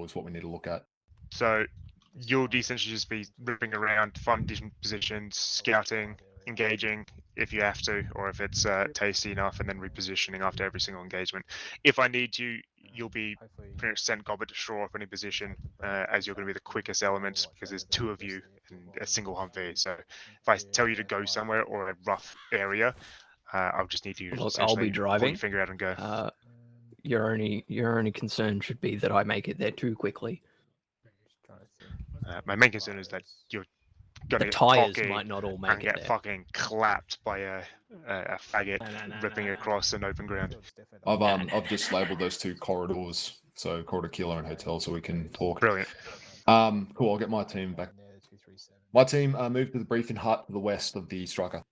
corridor is what we need to look at. So you'll essentially just be ripping around, finding different positions, scouting, engaging if you have to, or if it's tasty enough, and then repositioning after every single engagement. If I need you, you'll be pretty much sent goblet to straw off any position, as you're going to be the quickest element because there's 2 of you in a single Humvee. So if I tell you to go somewhere or a rough area, I'll just need you to Look, I'll be pull driving. your finger out and go. Your only concern should be that I make it there too quickly. My main concern is that you're gonna The get tires cocky might not all and make it get there. fucking clapped by a faggot ripping across an open ground. I've just labelled those 2 corridors, so corridor killer and hotel, so we can talk. Brilliant. Cool. I'll get my team back. My team moved to the briefing hut to the west of the striker.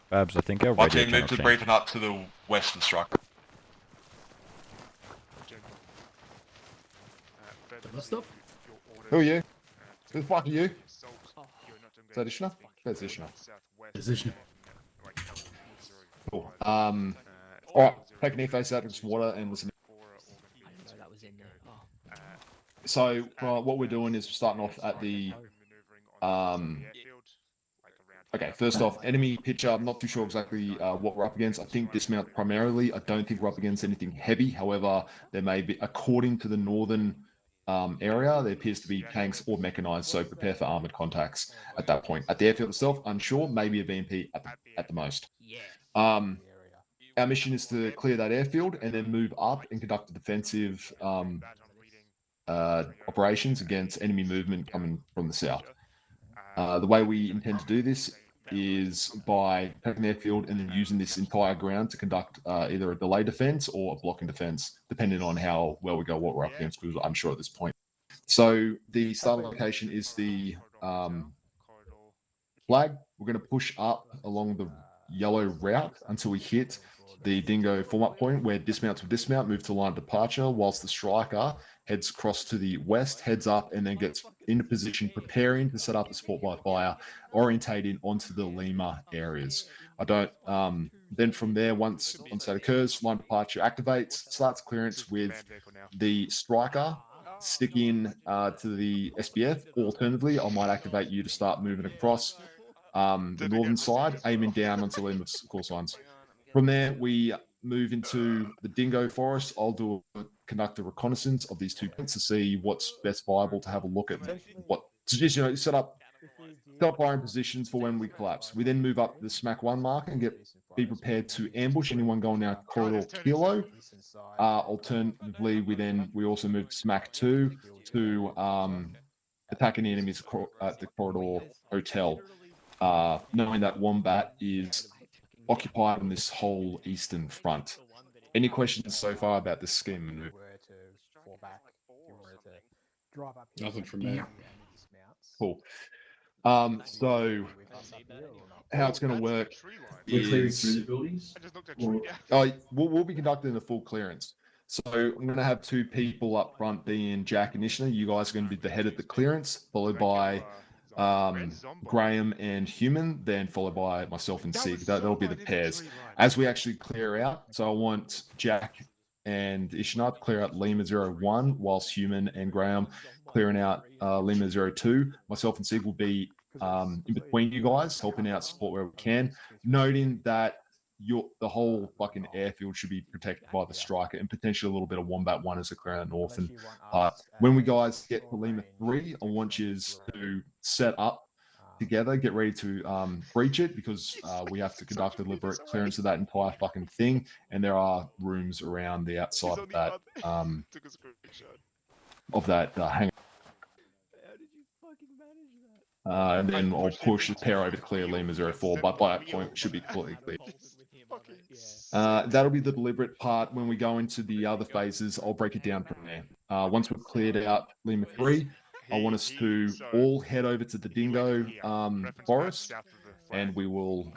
Babs, I think our My radio team moved to the channel briefing hut to the west of the striker. Stop. Who are you? Who the fuck are you? Is that Ishna? That's Ishna. Position. Cool. Alright, take an face out into water and listen. That was in there. So, what we're doing is starting off at the okay, first off, enemy picture. I'm not too sure exactly what we're up against. I think dismount primarily. I don't think we're up against anything heavy. However, there may be, according to the northern area, there appears to be tanks or mechanized, so prepare for armored contacts at that point. At the airfield itself, unsure, maybe a BMP at the most. Our mission is to clear that airfield and then move up and conduct a defensive operations against enemy movement coming from the south. The way we intend to do this is by taking the airfield and then using this entire ground to conduct either a delay defense or a blocking defense, depending on how well we go, what we're up against, because I'm sure at this point. So the starting location is the flag. We're going to push up along the yellow route until we hit the dingo form-up point where dismount to dismount, move to line of departure, whilst the striker heads across to the west, heads up, and then gets into position, preparing to set up the support by fire, orientating onto the Lima areas. Then from there, once that occurs, line of departure activates, starts clearance with the striker sticking to the SBF. Alternatively, I might activate you to start moving across the northern side, aiming down onto Lima's call signs. From there, we move into the dingo forest. I'll conduct a reconnaissance of these 2 points to see what's best viable to have a look at what to just set up firing positions for when we collapse. We then move up to the smack 1 mark and be prepared to ambush anyone going down corridor kilo. Alternatively, we also move to smack 2 to attack any enemies at the corridor hotel, knowing that Wombat is occupied on this whole eastern front. Any questions so far about this scheme? Nothing from me. Cool. So how it's going to work is we'll be conducting a full clearance. So I'm going to have 2 people up front being Jack and Ishna. You guys are going to be the head of the clearance, followed by Graham and Human, then followed by myself and Sig. That'll be the pairs. As we actually clear out, so I want Jack and Ishna to clear out Lima 01, whilst Human and Graham clearing out Lima 02. Myself and Sig will be in between you guys, helping out support where we can, noting that the whole fucking airfield should be protected by the striker and potentially a little bit of Wombat 1 as a clear north. And when we guys get to Lima 3, I want you to set up together, get ready to breach it, because we have to conduct a deliberate clearance of that entire fucking thing, and there are rooms around the outside of that hangar. And then I'll push the pair over to clear Lima 04, but by that point it should be completely clear. That'll be the deliberate part. When we go into the other phases, I'll break it down from there. Once we've cleared out Lima 3, I want us to all head over to the dingo forest, and we will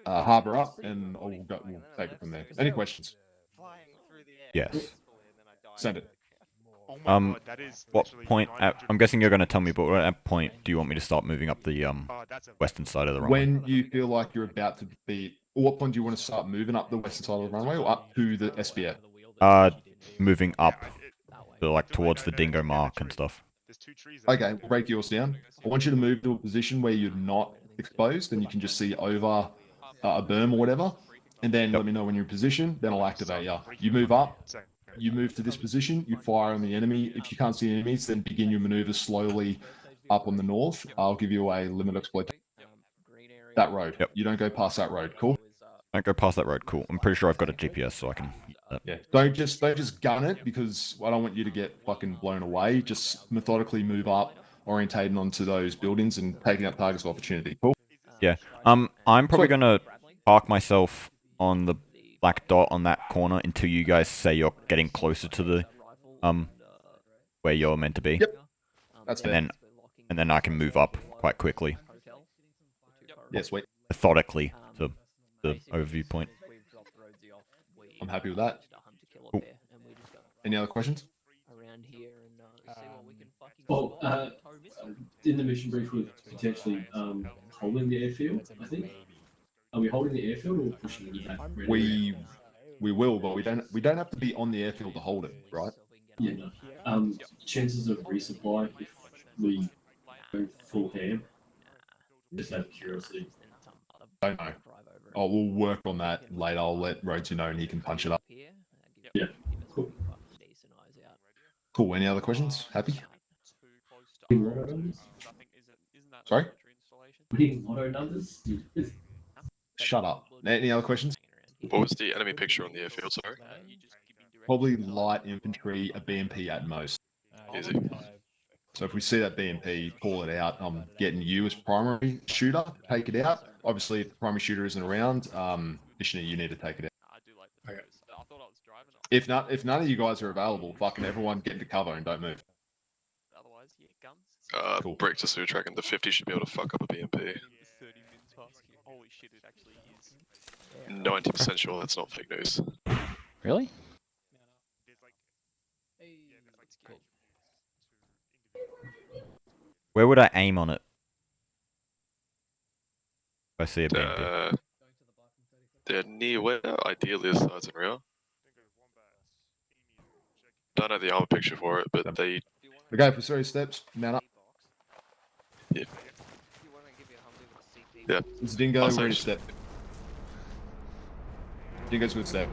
harbor up, and we'll take it from there. Any questions? Yes. Send it. Oh my Um, god, that is What literally point? 900 I'm guessing you're going to meters. tell me, but at what point do you want me to start moving up the That's a western side of the runway? When you feel like you're about to be, or what point do you want to start moving up the western side of the runway or up to the SBF? Moving up, to, like Either way, towards no, the no, dingo yeah, mark true. and stuff. There's 2 trees there. Okay, we'll break yours down. I want you to move to a position where you're not exposed and you can just see over a berm or whatever. And then let me know when you're in position, then I'll activate you. You move up, you move to this position, you fire on the enemy. If you can't see enemies, then begin your maneuver slowly up on the north. I'll give you a limit exploit. That road. Yep. You don't go past that road. Cool. Don't go past that road. Cool. I'm pretty sure I've got a GPS, so I can use that. Yeah. Don't just gun it because I don't want you to get fucking blown away. Just methodically move up, orientating onto those buildings and taking out targets of opportunity. Cool. Yeah. I'm probably Sweet. gonna park myself on the black dot on that corner until you guys say you're getting closer to the where you're meant to be. Yep. That's fair. And then I can move up quite quickly, Yeah, sweet. methodically to the overview point. I'm happy with that. Cool. Any other questions? Well, in the mission brief, we're potentially holding the airfield, I think. Are we holding the airfield or pushing it back? We will, but we don't have to be on the airfield to hold it, right? Yeah, no. Chances of resupply if we go full ham? Just out of curiosity. Don't know. Oh, we'll work on that later. I'll let Rhodes know and he can punch it up. Yeah, cool. Cool. Any other questions? Happy? Lotto numbers? Sorry? Winning lotto numbers? Shut up. Any other questions? What was the enemy picture on the airfield, sorry? Probably light infantry, a BMP at most. Easy. So if we see that BMP, call it out. I'm getting you as primary shooter, take it out. Obviously, if the primary shooter isn't around, Missioner, you need to take it out. Okay. If none of you guys are available, fucking everyone get into cover and don't move. Cool. Break to Sutrack and the 50 should be able to fuck up a BMP. 90% sure that's not fake news. Really? Where would I aim on it? If I see a BMP. They're near where, ideally the sides and rear. Don't know the armor picture for it, but they... Okay, for serious steps, mount up. Yeah. Yeah. It's Dingo, I'll ready to say- step. Dingo's good step.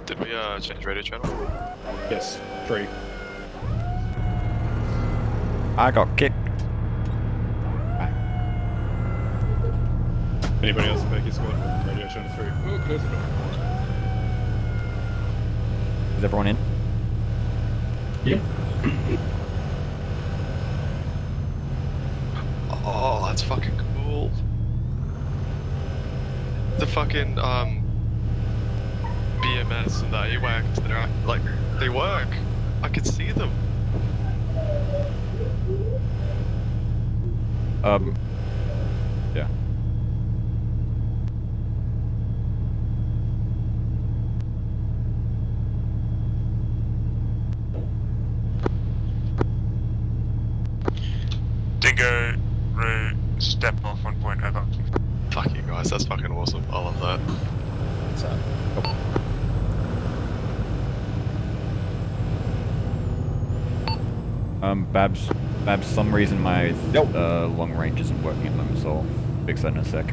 Did we change radio channel? Yes, 3. I got kicked. Anybody else in Becky squad? Radio channel 3. Oh, close the door. Is everyone in? Yep. Oh, that's fucking cool. The fucking BMS and the AWACS that are like they work. I could see them. Yeah. Dingo, route, step off 1 point, over. Fuck you guys, that's fucking awesome. I love that. Babs, some reason my long range isn't working at the moment, so I'll fix that in a sec.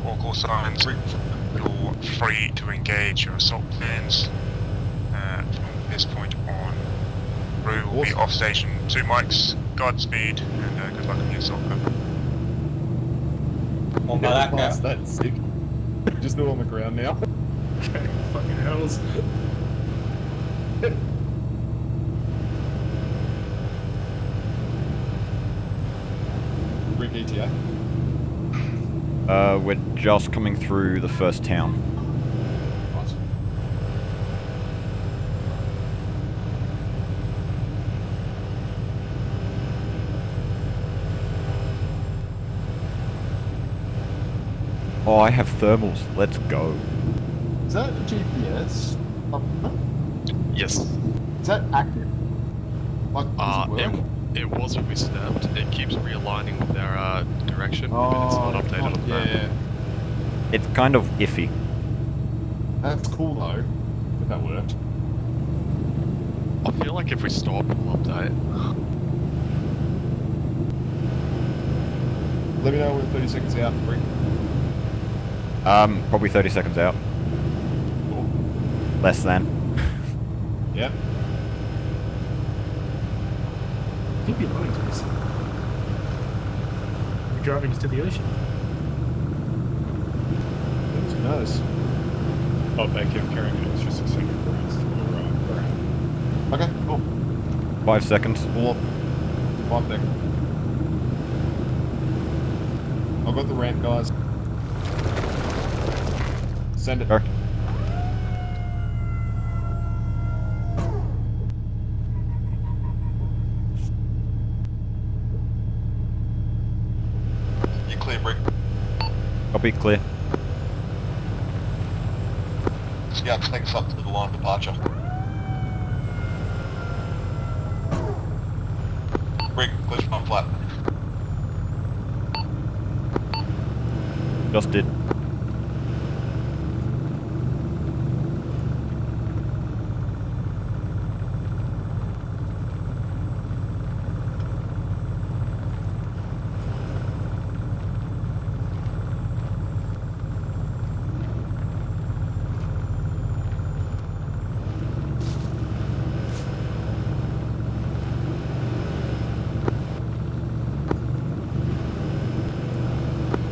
All call signs. You're free to engage your assault plans from this point on. Rue will be off station 2 mics, Godspeed, and good luck on your assault. On Malacca. That's sick. Just do it on the ground now. Okay, fucking hells. Rick ETA. We're just coming through the first town. Nice. Oh, I have thermals. Let's go. Is that a GPS? Yes. Is that active? Like, does it work? It was when we snapped. It keeps realigning with our direction, but it's not updated on the map. Yeah. It's kind of iffy. That's cool though. If that worked. I feel like if we stop, we'll update. Let me know when 30 seconds out. Rick. Probably 30 seconds out. Cool. Less than. Yep. Could be annoying to us. We're driving us to the ocean. Who knows? Oh, thank you. I'm carrying an extra 600 grams for ground. Okay, cool. 5 seconds. Pull up. 5 seconds. I've got the ramp, guys. Send it. Go. You clear, Brick. Copy, clear. Scout, take us up to the line of departure. Brick, clear from flat. Just did.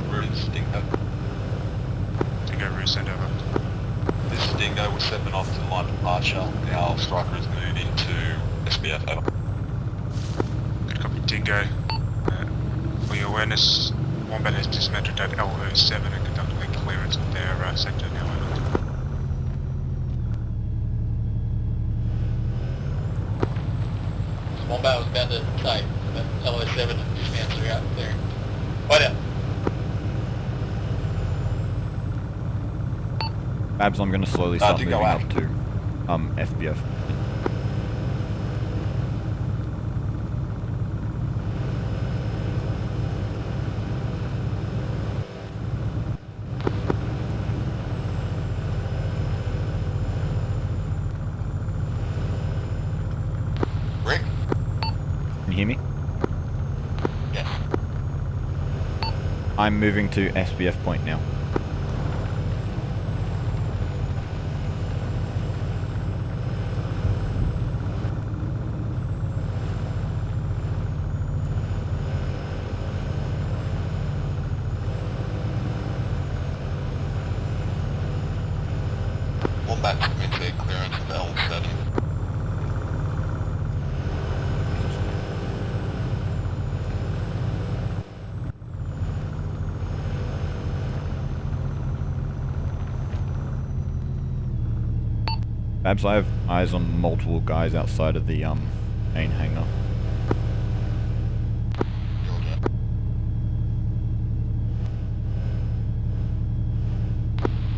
Route Dingo. Dingo route send over. This is Dingo, we're stepping off to the line of departure. Our striker has moved into SBF, over. Good copy, Dingo. For your awareness, Wombat has dismounted at LO7 and conducting a clearance of their sector now. Over. Wombat was bound to say, but LO7 and dismounts are out there. Right out. Babs, I'm gonna slowly start to moving go out. up to FBF. Rick? Can you hear me? Yes. I'm moving to SBF point now. Wombat coming to clearance of L7. Babs, I have eyes on multiple guys outside of the main hangar. Roger.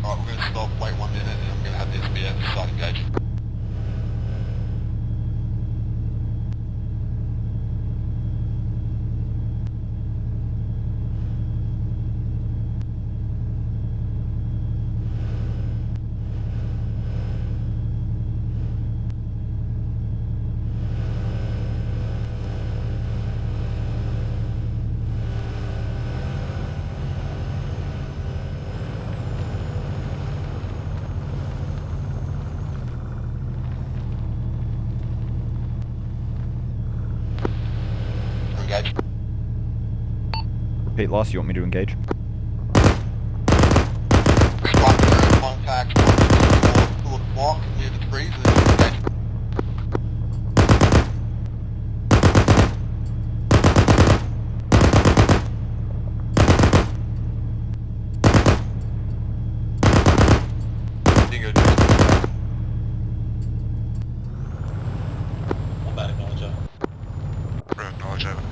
Alright, we're gonna stop, wait 1 minute, and I'm gonna have the SBF start engage. Engage. Repeat last, you want me to engage? Striker contact, toward the block, near the trees, and then engage. Dingo, Wombat acknowledge. Acknowledge over.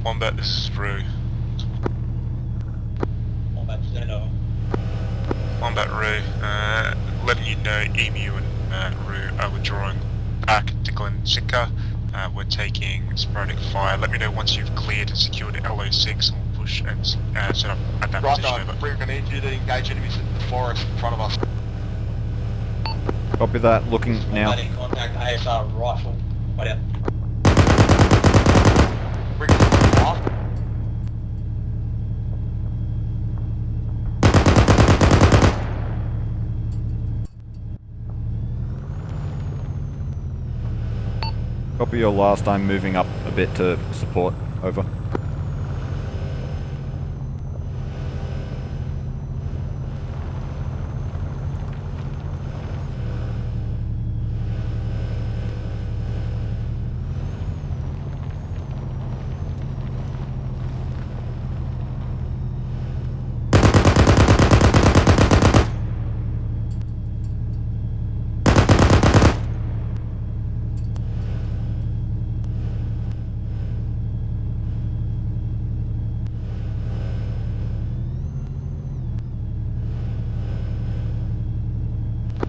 Wombat, this is Rue. Wombat, stand over. Wombat Rue, letting you know Emu and Rue are withdrawing back to Glen Sitka. We're taking sporadic fire. Let me know once you've cleared and secured LO6 and we'll push and set up at that position. Over. We're going to need you to engage enemies in the forest in front of us. Copy that. Looking now. Wombat in contact, ASR rifle. Wait out. Bring us to the left. Copy your last. I'm moving up a bit to support. Over.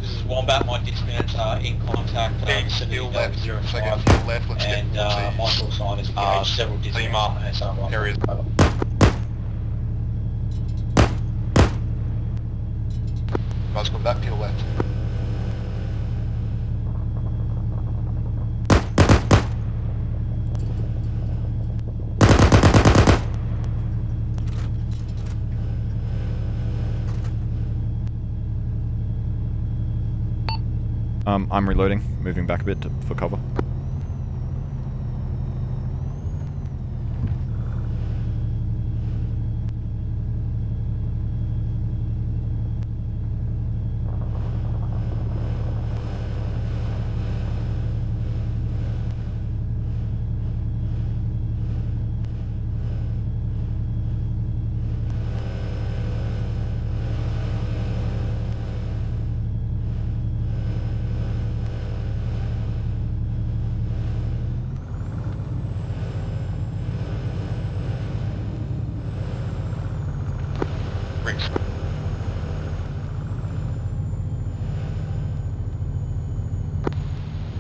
This is Wombat, my dismounts are in contact. Fuel left, Zero second five. fuel left, let's And get my call sign is engaged several dismounts on ASR rifle. areas. Over. Guys, come back, fuel left. I'm reloading. Moving back a bit for cover. Rings.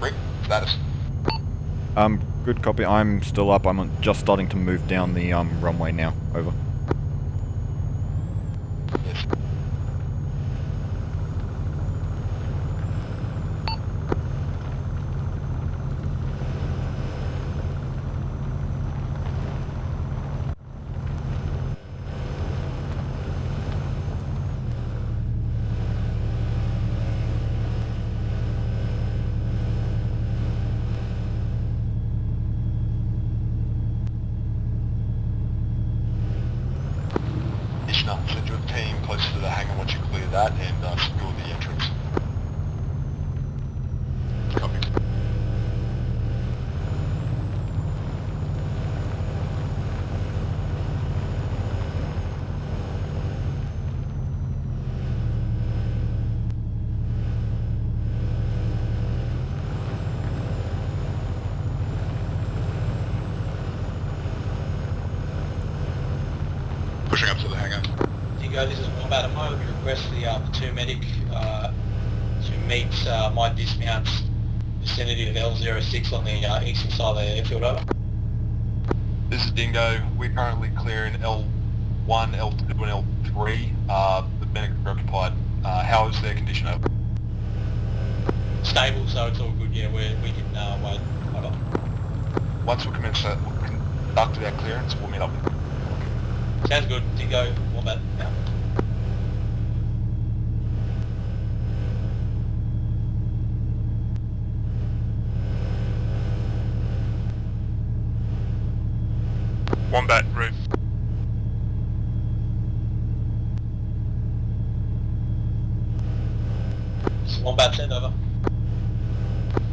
Ring, status. Good copy. I'm still up. I'm just starting to move down the runway now. Over. Yes. Ishna, send your team closer to the hangar once you clear that and secure the entrance. Copy. Pushing up to the hangar. Dingo, this is Wombat. I'm going to request the platoon medic to meet my dismounts vicinity of L06 on the eastern side of the airfield. Over. This is Dingo. We're currently clearing L1, L2 and L3. The medic are occupied. How is their condition over? Stable, so it's all good. Yeah, we can wait. Over. Once we commence that, we'll conduct our clearance, we'll meet up. Sounds good. Dingo, Wombat. Now. Wombat Rue. Wombat, send over.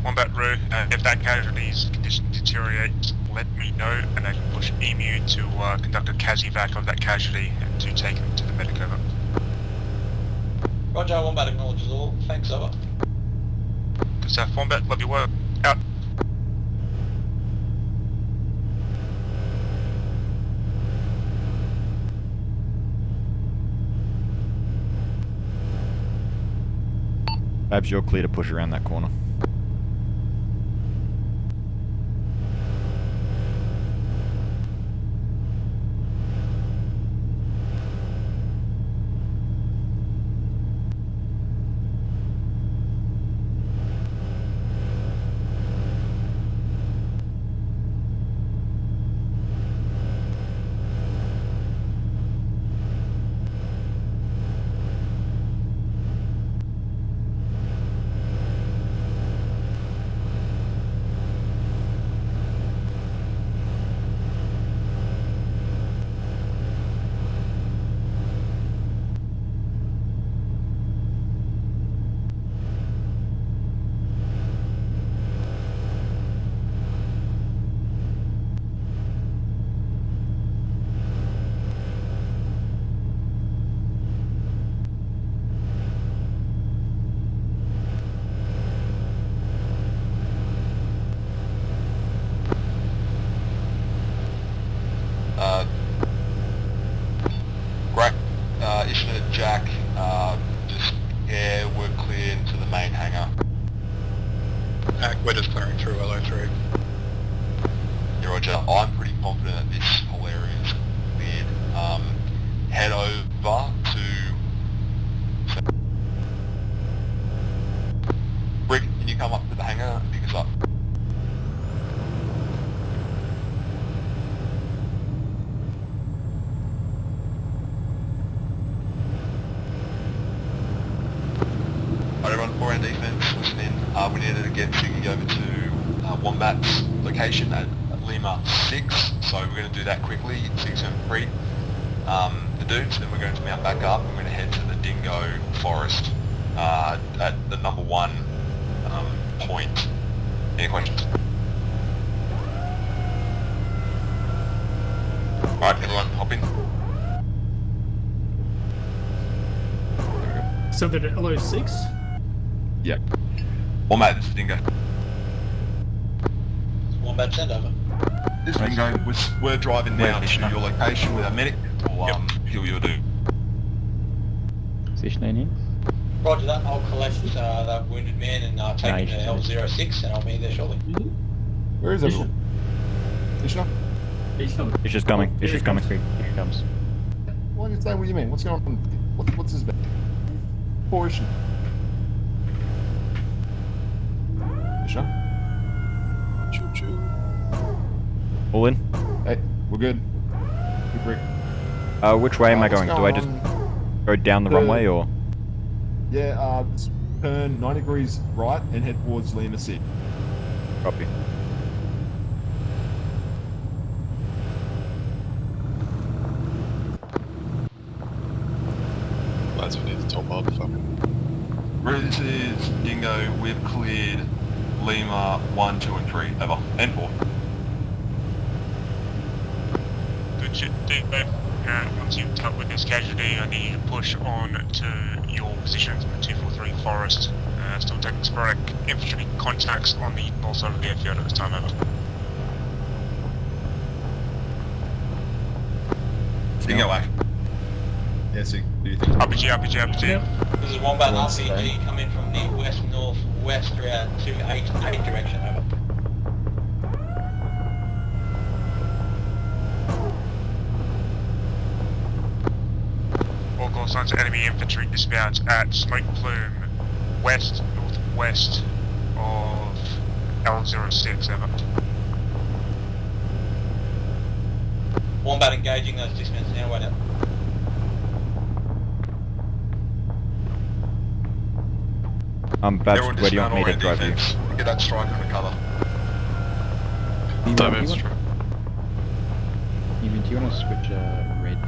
Wombat Rue, if that casualty's condition deteriorates, let me know and I can push Emu to conduct a CASEVAC of that casualty and to take him to the medic. Over. Roger, Wombat acknowledges all. Thanks, over. Good stuff, Wombat, love your work. Out. Babs, you're clear to push around that corner. Great. Ishnet, Jack, just we're clear into the main hangar. We're just clearing through LO3. Yeah, Roger. I'm pretty confident that this whole area is cleared. Head over to... Brick, can you come up to the hangar and pick us up? Alright everyone, 4 round defense, listen in. We needed to get Siggy over to Wombat's location at Lima 6, so we're going to do that quickly. Siggy's going to free the dudes, then we're going to mount back up and we're going to head to the Dingo Forest at the number 1 point. Any questions? Alright everyone, hop in. So they're at LO6? Yep. Wombat, this is Dingo. Wombat, send over. This is Dingo. We're driving now to your location with our medic. We'll heal your dude. Positioning in. Roger that. I'll collect that wounded man and take him to L06 and I'll be there shortly. Where is everyone? Ishna? He's coming. It's just coming. It's just coming. Here he comes. Why did you say what you mean? What's going on? What's this about? Poor Ishna. Ishna? Choo-choo. All in. Hey, we're good. Good brick. Which way am I What's going? Do I just go down the runway or? Yeah, just turn 9 degrees right and head towards Lima 6. Copy. Lads, we need to top up. This is Dingo. We've cleared Lima 1, 2 and 3. Over. And 4. Good shit, Dingo. Once you've dealt with this casualty, I need you to push on to your positions in the 243 Forest. Still taking sporadic infantry contacts on the north side of the airfield at this time, over. Dingo action. Yeah, so do you think? RPG. This is Wombat RPG coming from the west-northwest route 288 direction, over. All call signs of enemy infantry dispatch at Smoke Plume, west-northwest of L06, over. Wombat engaging those dismounts now, wait up. Babs, Everyone where do you want me to dismount drive you? defense. Get that strike under cover. Do you want to switch red?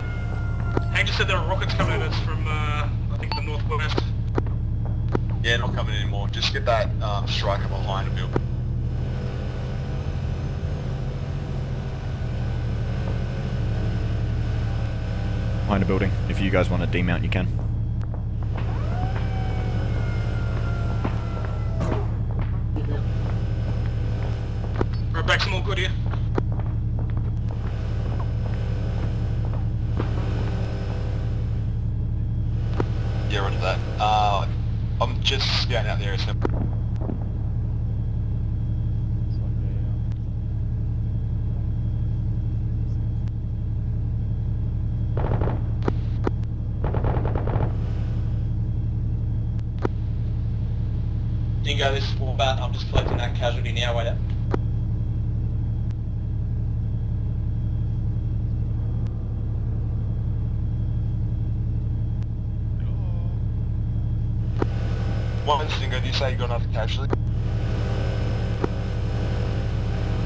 Hangar said there are rockets coming at us from, I think, the northwest. Yeah, not coming anymore. Just get that striker behind the building. Behind a building. If you guys want to demount, you can. Right, back some more good here. Yeah, roger that. I'm just scouting out there. So Dingo, this is Wombat. I'm just collecting that casualty now. Wait up. One Dingo, do you say you got another casualty?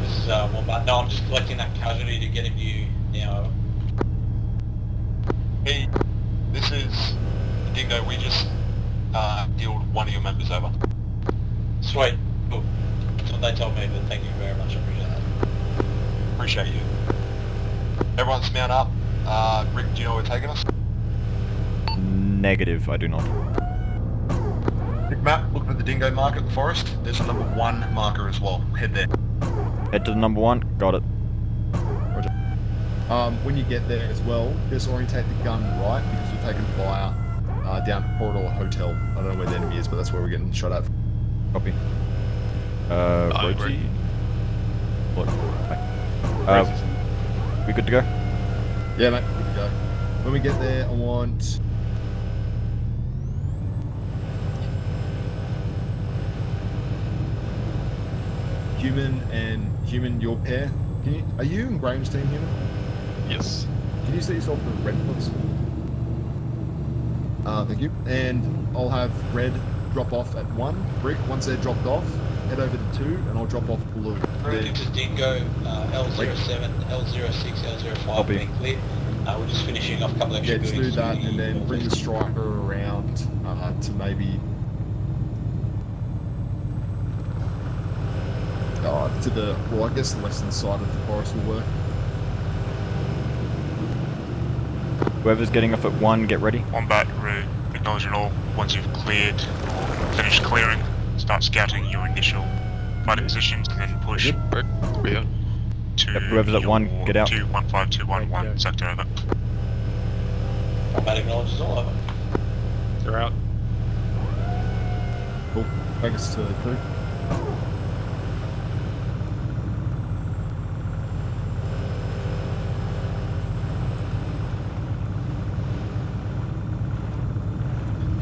This is Wombat. No, I'm just collecting that casualty to get a view now. Hey, this is Dingo. We just healed one of your members over. Sweet. Cool. That's what they told me, but thank you very much. I appreciate that. Appreciate you. Everyone's mount up. Rick, do you know where we're taking us? Negative, I do not. Rick, map, looking at the dingo marker at the forest. There's a number 1 marker as well. Head there. Head to the number 1, got it. Roger. When you get there as well, disorientate the gun right because we're taking fire down Corridor Hotel. I don't know where the enemy is, but that's where we're getting shot at. Copy. agree. Roji. Look. We good to go? Yeah, mate, good to go. When we get there, I want... Human, your pair. Are you and Graham's team human? Yes. Can you set yourself to red, please? Thank you. And I'll have red drop off at 1. Brick, once they're dropped off, head over to 2, and I'll drop off blue. This is Dingo, L07, L06, L05 being clear. We're just finishing off a couple extra Yeah, just do buildings that, to the and then bring the northeast. striker around to maybe... to the, well, I guess the western side of the forest will work. Whoever's getting off at 1, get ready. Wombat, route, acknowledging all. Once you've cleared, finished clearing, start scouting your initial fighting positions and then push Right. We out. to Yep, whoever's at 1, get out. 215211, sector over. Wombat acknowledges all over. They're out. Cool. Take us to 2.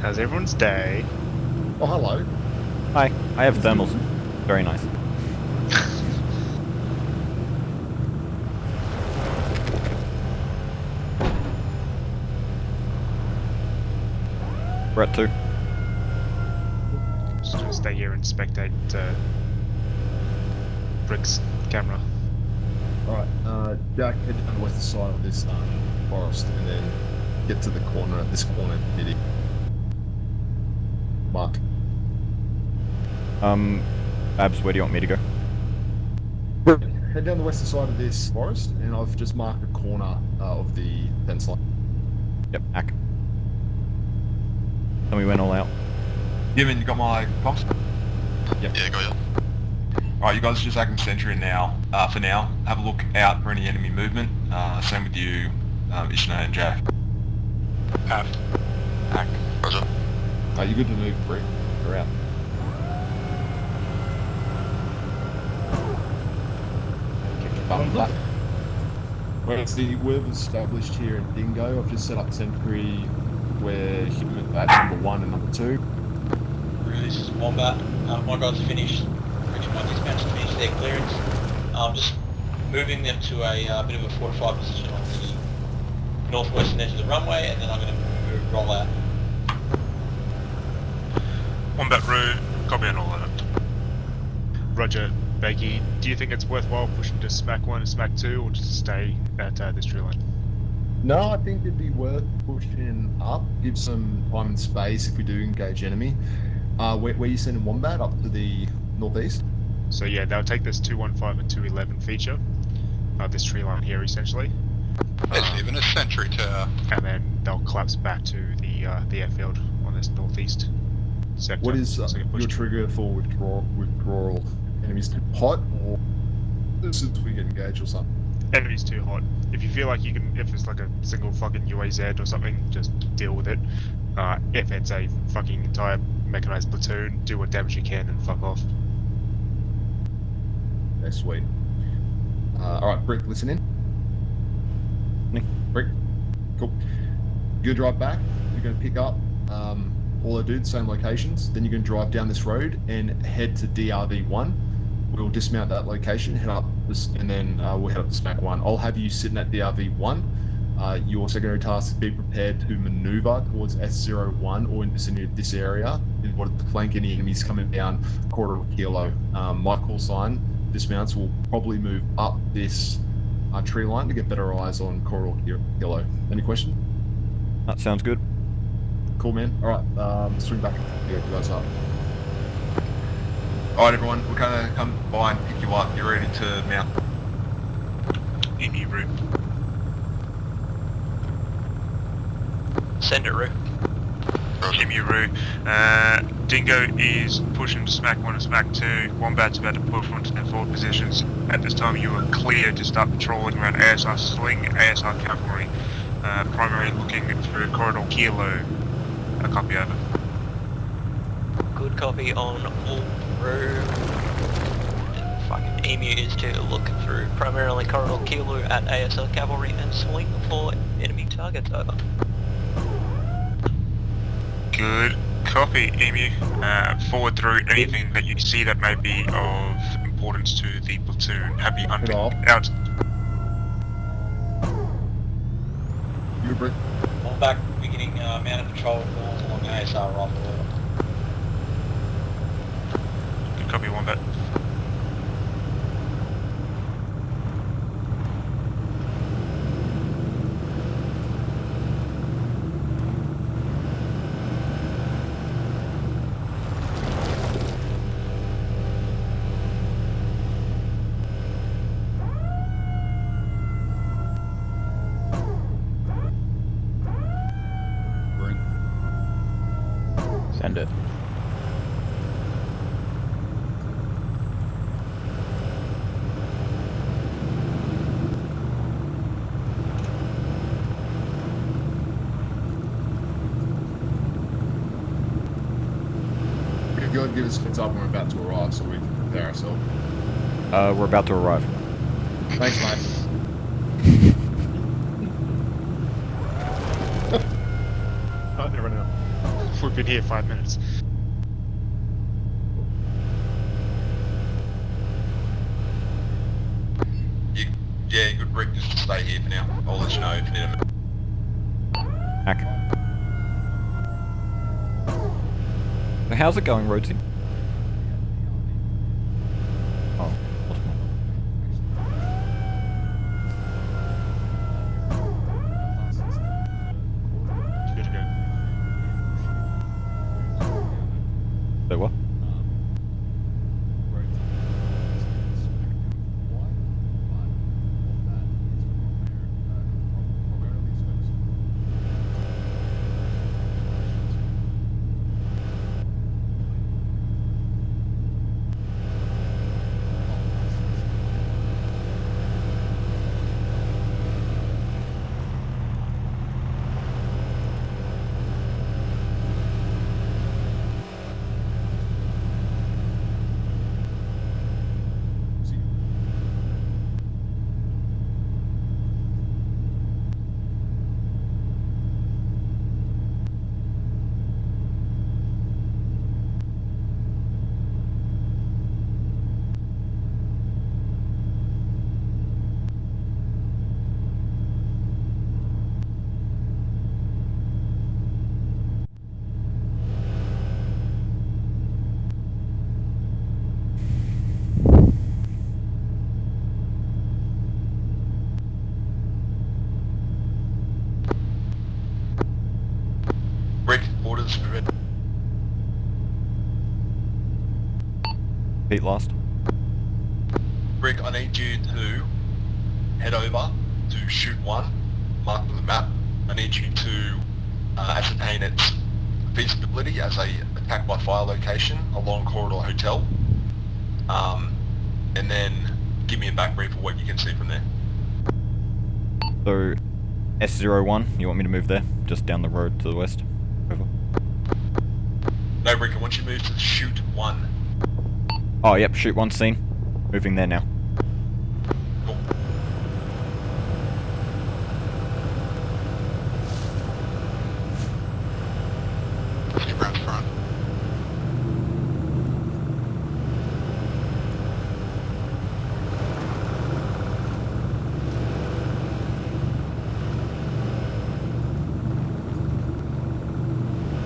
How's everyone's day? Oh, hello. Hi, I have thermals. Very nice. We're at 2. Just gonna stay here and spectate Brick's camera. Alright, Jack, head down the western side of this forest and then get to the corner, this corner, Diddy. Mark. Abs, where do you want me to go? Head down the western side of this forest, and I've just marked a corner of the fence line. Yep, ack. And we went all out. Given you got my comps? Yep. Yeah, got you. Alright, you guys are just acting sentry now. For now, have a look out for any enemy movement. Same with you, Ishna and Jack. Ack. Roger. Are you good to move, Brick? We're out. Whereas we've established here in Dingo, I've just set up sentry where at number 1 and number 2. This is Wombat. My guys are finished. Bringing my dispatch to finish their clearance. I'm just moving them to a bit of a fortified position on the northwestern edge of the runway, and then I'm going to roll out. Wombat route, copy on all that. Roger, Bakey, do you think it's worthwhile pushing to smack 1 and smack 2, or just stay at this tree line? No, I think it'd be worth pushing up, give some time and space if we do engage enemy. Where you sending Wombat up to the northeast? So yeah, they'll take this 215 and 211 feature, this tree line here essentially. There's even a sentry tower. And then they'll collapse back to the airfield on this northeast sector. What is So get your pushed. trigger for withdrawal? Enemies too hot, or this is we get engaged or something? Enemy's too hot. If you feel like you can, if it's like a single fucking UAZ or something, just deal with it. If it's a fucking entire mechanized platoon, do what damage you can, and fuck off. Okay, sweet. All right, Brick, listen in. Brick, cool. You drive back. You're going to pick up all the dudes, same locations. Then you're going to drive down this road and head to DRV1. We'll dismount that location, head up this, and then we'll head up to SMAC 1. I'll have you sitting at DRV1. Your secondary task is be prepared to maneuver towards S01 or in vicinity of this area in order to flank any enemies coming down Corridor Kilo. My call sign, dismounts will probably move up this tree line to get better eyes on Corridor Kilo. Any question? That sounds good. Cool, man. All right, swing back and pick you guys up. Alright everyone, we're going to come by and pick you up. You're ready to mount. Emu route. Send it, Roo. Emu route. Dingo is pushing to SMAC 1 and SMAC 2. Wombat's about to push onto their forward positions. At this time you are clear to start patrolling around ASR Sling, ASR Cavalry. Primarily looking through Corridor Kilo. A copy over. Good copy on all Roo. Fucking Emu is to look through primarily Corridor Kilo at ASR Cavalry and swing for enemy targets, over. Good copy, Emu. Forward through anything that you see that may be of importance to the platoon. Happy hunting. Out. You, Brick. I'm back, beginning mounted patrol along ASR rifle order. Good copy, Wombat. Send it. Go and give us a heads up when we're about to arrive so we can prepare ourselves. We're about to arrive. Thanks, mate. I never know. We've been here 5 minutes. Yeah, good Rick, just stay here for now. I'll let you know if you need a... So how's it going, Roadsy? Oh, Good to go. so what? Rick, orders ready. Pete last. Rick, I need you to head over to shoot one, mark on the map. I need you to ascertain its feasibility as a attack by fire location along Corridor Hotel. And then give me a back brief of what you can see from there. So, S01, you want me to move there? Just down the road to the west? Over. No, Rick, I want you to move to shoot 1. Oh, yep, shoot one scene. Moving there now. Cool. Step around the front.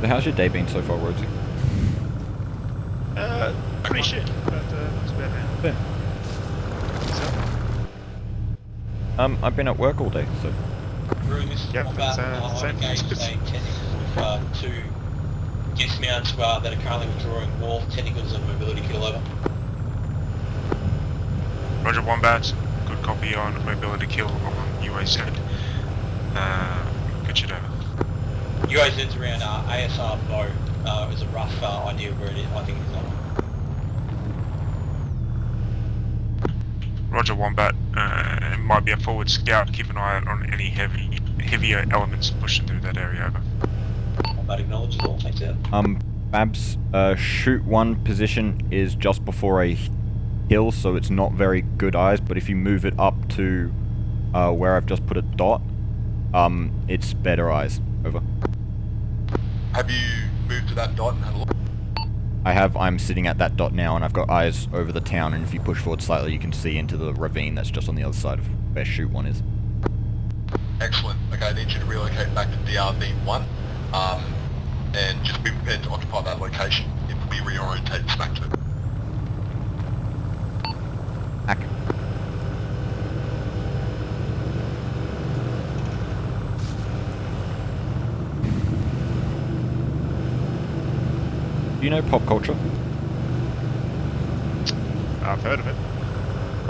So how's your day been so far, Rosie? Pretty shit, but not too bad now. Yeah. So, I've been at work all day, so... Through this Yep, combat, that's, I've same. engaged a technical with 2 dismounts that are currently withdrawing north. Technicals of mobility kill over. Roger, Wombat. Good copy on mobility kill on UAZ. Good shit over. UAZ's around ASR Bow is a rough idea of where it is. I think it's on. Roger, Wombat. It might be a forward scout. Keep an eye out on any heavier elements pushing through that area. Over. Wombat acknowledges all. Thanks out. Babs, shoot one position is just before a hill, so it's not very good eyes, but if you move it up to where I've just put a dot, it's better eyes. Over. Have you moved to that dot and had a look? I have. I'm sitting at that dot now, and I've got eyes over the town, and if you push forward slightly, you can see into the ravine that's just on the other side of where shoot one is. Excellent. Okay, I need you to relocate back to DRV1, and just be prepared to occupy that location. It will be reorientated smack to it. Hack. Do you know pop culture? I've heard of it.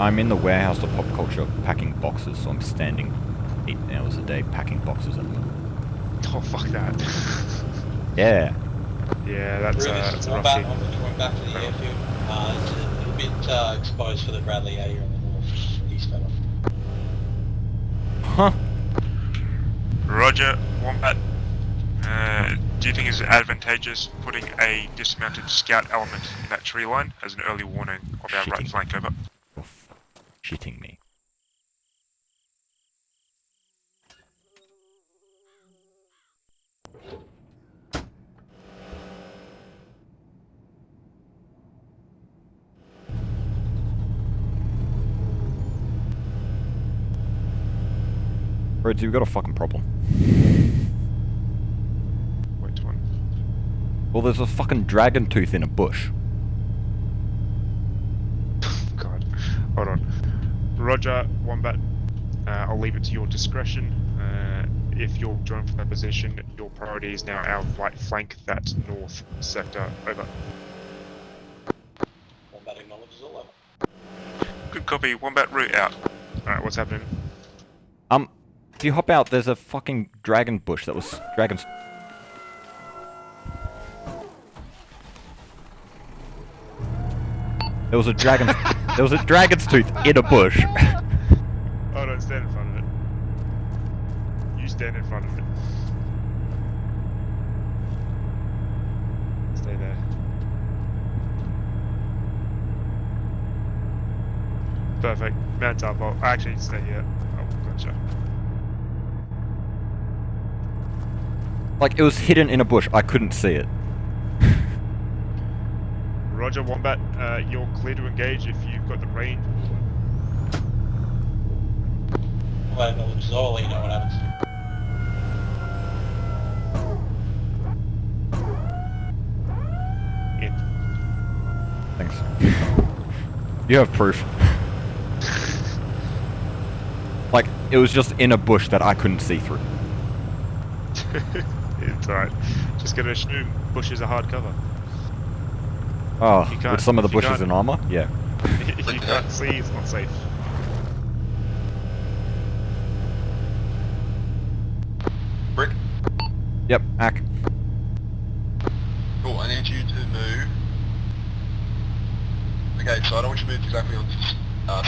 I'm in the warehouse of pop culture packing boxes, so I'm standing 8 hours a day packing boxes at the moment. Oh, fuck that. Yeah. Yeah, that's a rough back, thing. I'm going back to the airfield. It's a little bit exposed for the Bradley area on the north, east of it. Huh. Roger, Wombat. Do you think it's advantageous putting a dismounted scout element in that tree line as an early warning of our right flank? Over. You're shitting me. Rhodes, you've got a fucking problem. Which one? Well, there's a fucking dragon tooth in a bush. God. Hold on. Roger, Wombat. I'll leave it to your discretion. If you're joined from that position, your priority is now our right flank, that north sector. Over. Wombat acknowledges all over. Good copy. Wombat route out. Alright, what's happening? If you hop out, there's a fucking dragon bush that was dragons. There was a dragon. There was a dragon's tooth in a bush. Oh no, stand in front of it. You stand in front of it. Stay there. Perfect. Mount up. I'll actually stay here. Oh, gotcha. Like, it was hidden in a bush. I couldn't see it. Roger, Wombat. You're clear to engage if you've got the range. Wombat acknowledges all. I'll let you know what happens. In. Thanks. You have proof. Like, it was just in a bush that I couldn't see through. It's alright. Just gonna assume bushes are hard cover. Oh, You can't- with some of the if you bushes can't- in armor? Yeah. If you can't see, it's not safe. Brick? Yep, Ack. Cool, I need you to move. Okay, so I don't want you to move exactly onto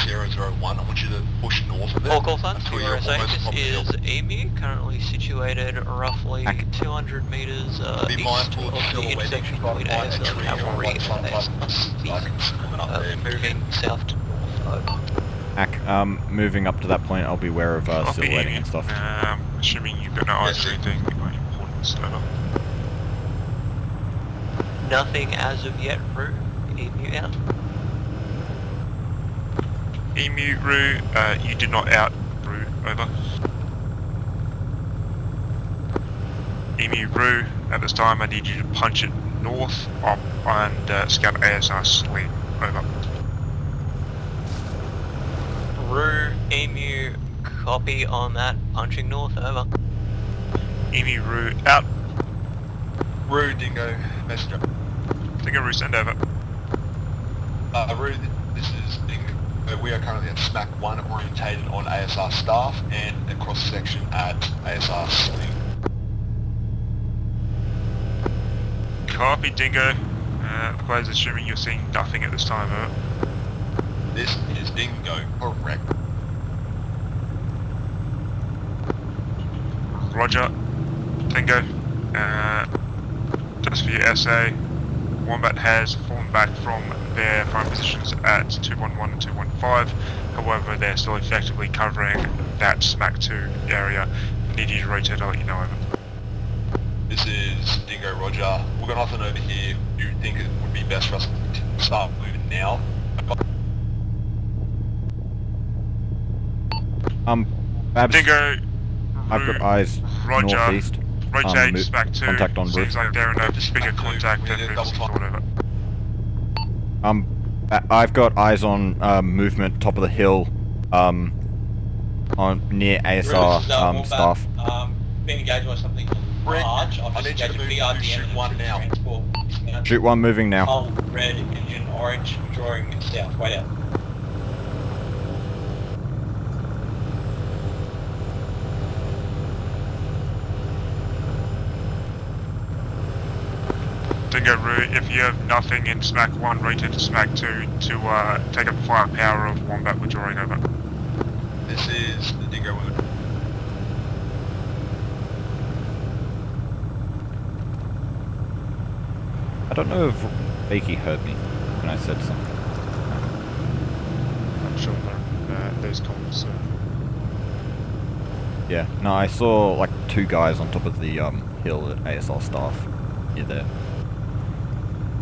Sierra 01. I want you to push north of it. All call signs, until you you're are saying almost this on the hill. is Emu, currently situated roughly 200 meters Be east mindful of of the silhouette. intersection You try between to find a ASL tree or Cavalry one and someplace ASL I can swim up there. moving south to north, over. Moving up to that point, I'll be aware of Copy, silhouetting Emu. and stuff. Assuming you've got no eyes or anything of importance, over. Nothing as of yet, Rue. Emu out. Emu, Rue, you did not out, Rue, over. Emu, Rue, at this time I need you to punch it north, up, and scout ASR Slim, over. Rue, Emu, copy on that, punching north, over. Emu, Rue, out. Rue, Dingo, messenger. Dingo, Rue, send over. Rue, this is Dingo. We are currently at SMAC 1, orientated on ASR staff and a cross-section at ASR Sling. Copy, Dingo. Players assuming you're seeing nothing at this time, over. This is Dingo, correct. Roger. Dingo. Just for your SA, Wombat has fallen back from their front positions at 211 and 215. However, they're still effectively covering that SMAC 2 area. Need you to rotate, I'll let you know, over. This is Dingo, Roger. We've got nothing over here. Do you think it would be best for us to start moving now? Babs, Dingo, I've got eyes Roger. northeast. Rotate, SMAC 2. Contact on roof. Seems like they're in a bigger contact and moves forward, over. I've got eyes on movement top of the hill, on near ASR staff. Being engaged by something large, I've just engaged a BRDM shoot one now. Shoot one, moving now. Oh, red, engine, orange, drawing south, wait out. Dingo, Rue, if you have nothing in SMAC 1, rotate to SMAC 2 to take up the firepower of Wombat we're drawing, over. This is the Dingo one. I don't know if Bakey heard me when I said something. I'm sure those comms. Yeah, no, I saw like two guys on top of the hill at ASR staff near there.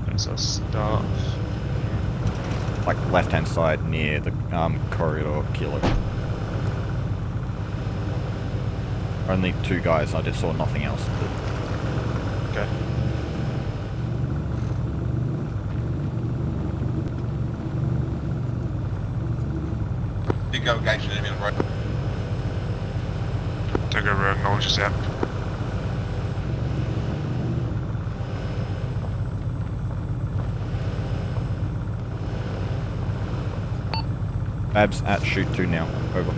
ASR staff. Like left hand side near the corridor kilo. Only two guys, I just saw nothing else. But... Okay. Dingo engaged enemy on the road. Dingo, Rue, acknowledges that. Babs at shoot 2 now, over.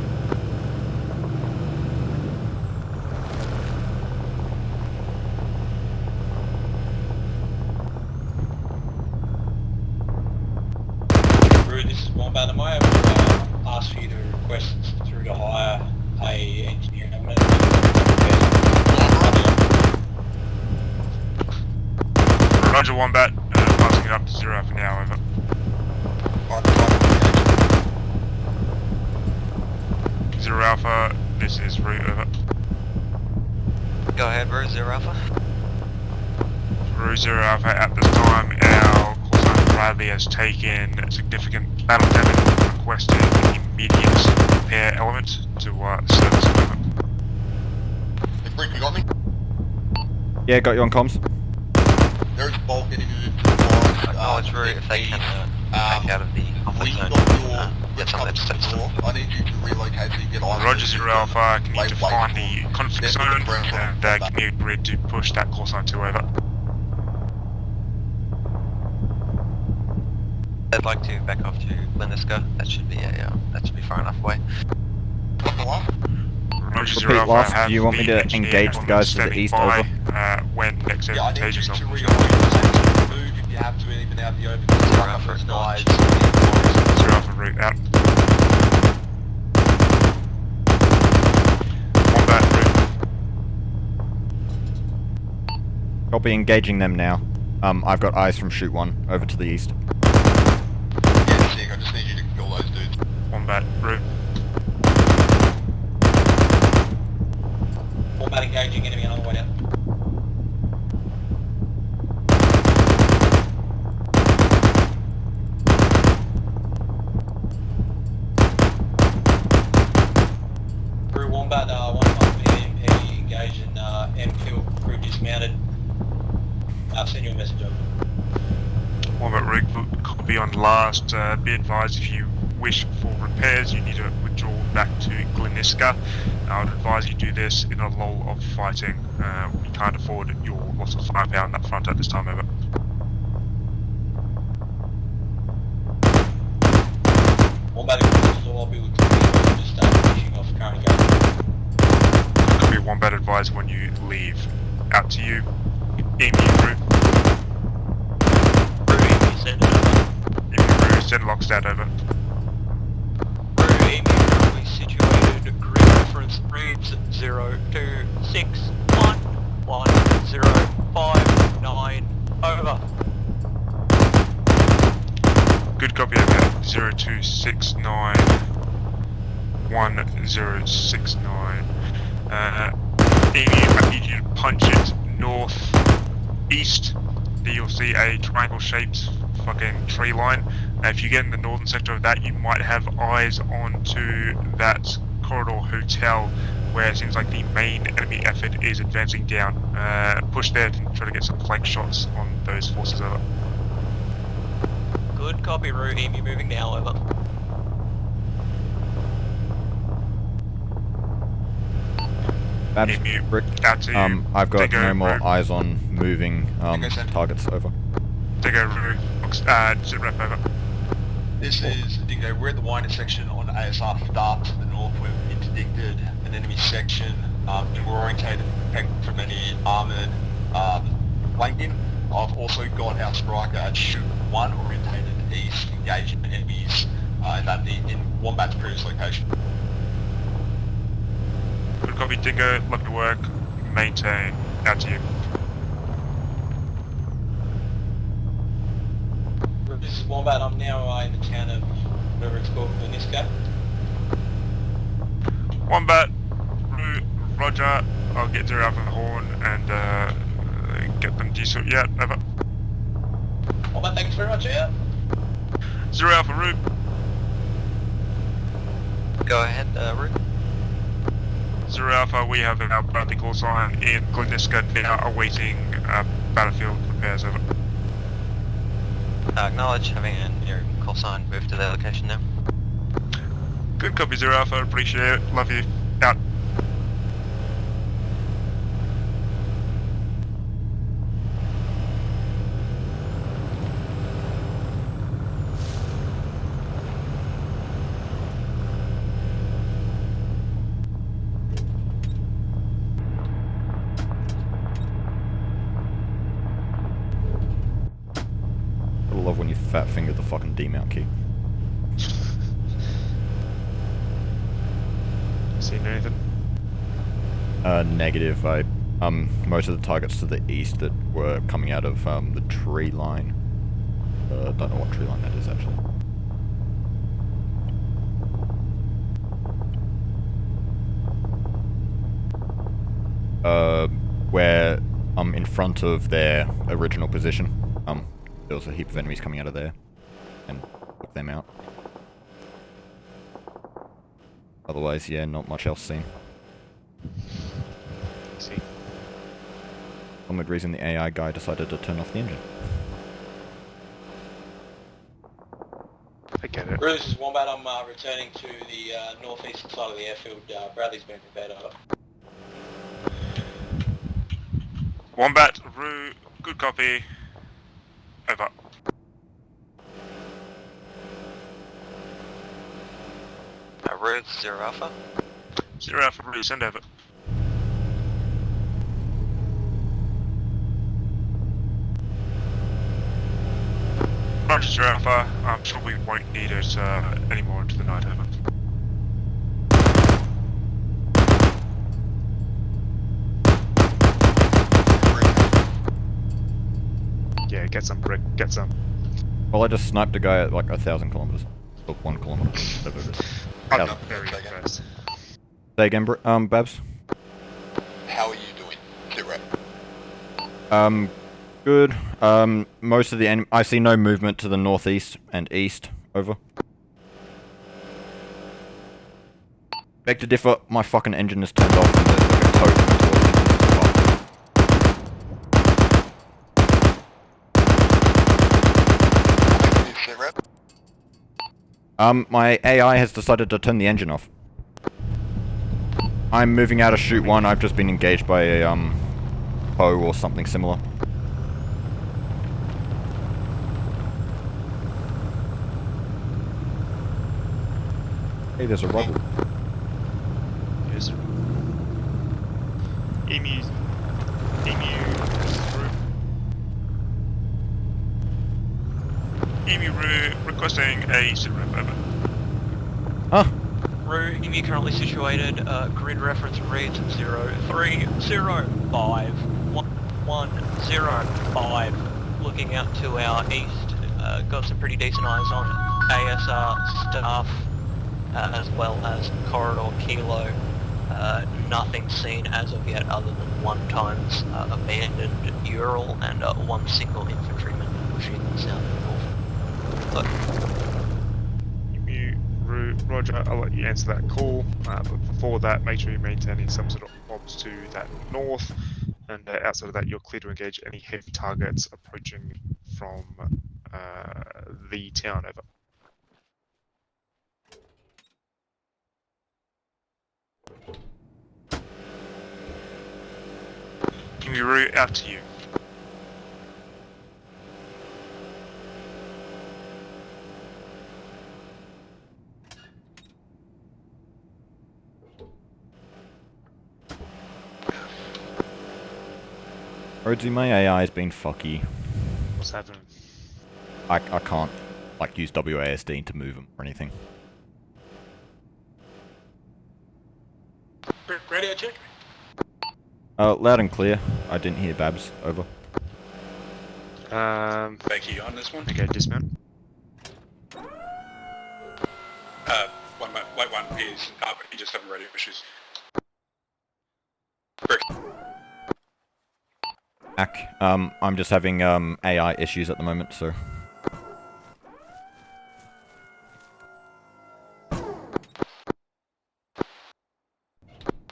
Rue, this is Wombat. Am I able to ask for you to request through to hire a engineer? I'm going Roger, Wombat. Passing it up to 0 for now, over. Zero Alpha, this is Rue, over. Go ahead, Rue, 0 Alpha. Rue 0 Alpha, at this time, our call sign Bradley has taken significant battle damage, requested immediate repair element to service, over. Hey, Brick, you got me? Yeah, got you on comms. There's a bulk getting moved to the forest. Acknowledge, Rue, if they can back out of the conflict zone. Get some of them steps. I need you to relocate so you get on. Roger 0 Alpha, can you define the conflict zone and can you agree to push that call sign 2 over? I'd like to back off to Liniska. That should be far enough away. Roger 0 Repeat Alpha, last, have do you want me the to engineer engage the guys to the standing east, by, over? when next Yeah, I need you advantageous to opportunity. relocate. Move if you have to, even out the open. Zero Alpha, Guys. 0 Alpha route out. Copy, engaging them now. I've got eyes from shoot 1 over to the east. Yeah, sick. I just need you to kill those dudes. Wombat, route. Wombat engaging enemy on the way down. Crew Wombat, 1 MP engaged in Airfield, crew dismounted. I'll send you a message over. Wombat, route. Copy on last. Be advised if you wish for repairs, you need to withdraw back to Gleniska. I would advise you do this in a lull of fighting. We can't afford your loss of firepower on that front at this time, over. Wombat engaged, I'll be with you. Just finishing off current engagement. Copy, Wombat, advise when you leave. Out to you. Emu, route. Emu, send it over. Emu, route. Send Lockstad over. Emu, currently situated. Grid reference reads 02611059. Over. Good copy, over. 0269 1069. Emu, I need you to punch it north-east. There you'll see a triangle-shaped fucking tree line. If you get in the northern sector of that, you might have eyes onto that corridor hotel where it seems like the main enemy effort is advancing down. Push there and try to get some flank shots on those forces, over. Good copy, route. Emu moving now, over. Babs, Emu, Rick, out to you. I've got Dingo, no more route. eyes on moving Dingo, send. targets, over. Dingo, route. Sit rep, over. This is Dingo. We're at the Y intersection on ASR start to the north. We've interdicted an enemy section and we're orientated from any armoured flanking. I've also got our striker at shoot 1 orientated east, engaging enemies in Wombat's previous location. Good copy, Dingo. Lovely work. Maintain. Out to you. This is Wombat, I'm now in the town of whatever it's called, Gleniska. Wombat, route, roger. I'll get Zero Alpha Horn and get them decent. Yeah, over. Wombat, thanks very much, yeah. Zero Alpha, route. Go ahead, route. Zero Alpha, we have our Bradley call sign in Gleniska now awaiting battlefield repairs, over. Acknowledge, having your call sign moved to their location now. Good copy, Zero Alpha. Appreciate it. Love you. Out. I love when you fat finger the fucking demount key. Seen anything? Negative. Most of the targets to the east that were coming out of the tree line. Don't know what tree line that is actually. Where in front of their original position. There was a heap of enemies coming out of there, and took them out. Otherwise, yeah, not much else seen. See. Some odd reason the AI guy decided to turn off the engine. I get it. Bruce, this is Wombat, I'm returning to the northeastern side of the airfield. Bradley's been prepared, over. Wombat, route. Good copy. Over. Route, Zero Alpha. Zero Alpha, route. Send over. Roger, Zero Alpha. I'm sure we won't need it anymore into the night, over. Get some, Brick. Get some. Well, I just sniped a guy at like 1,000 kilometers. Or 1 kilometer. Whatever it is. I'm Yeah. not very impressed. Say again, Babs? How are you doing? Sit rep. Good. Most of the I see no movement to the northeast and east. Over. Beg to differ, my fucking engine is turned off and there's like a toad in the Sit rep. My AI has decided to turn the engine off. I'm moving out of shoot 1, I've just been engaged by a, foe or something similar. Hey, there's a rubble. Yes. Emu. Emu requesting a sit rep, over. Huh? Rue, Emu currently situated, grid reference reads 03051105. Looking out to our east, got some pretty decent eyes on ASR staff, as well as Corridor Kilo. Nothing seen as of yet other than 1 times abandoned Ural and 1 single infantryman pushing south and north. Look. Roger, I'll let you answer that call, but before that, make sure you're maintaining some sort of ops to that north, and outside of that, you're clear to engage any heavy targets approaching from the town, over. Emu, out to you. Rhodesy, my AI has been fucky. What's happening? I can't, like, use WASD to move him or anything. Radio check. Loud and clear. I didn't hear Babs. Over. Thank you on this one. Okay, dismount. One light one is up. You just having radio issues. Back. I'm just having AI issues at the moment, so.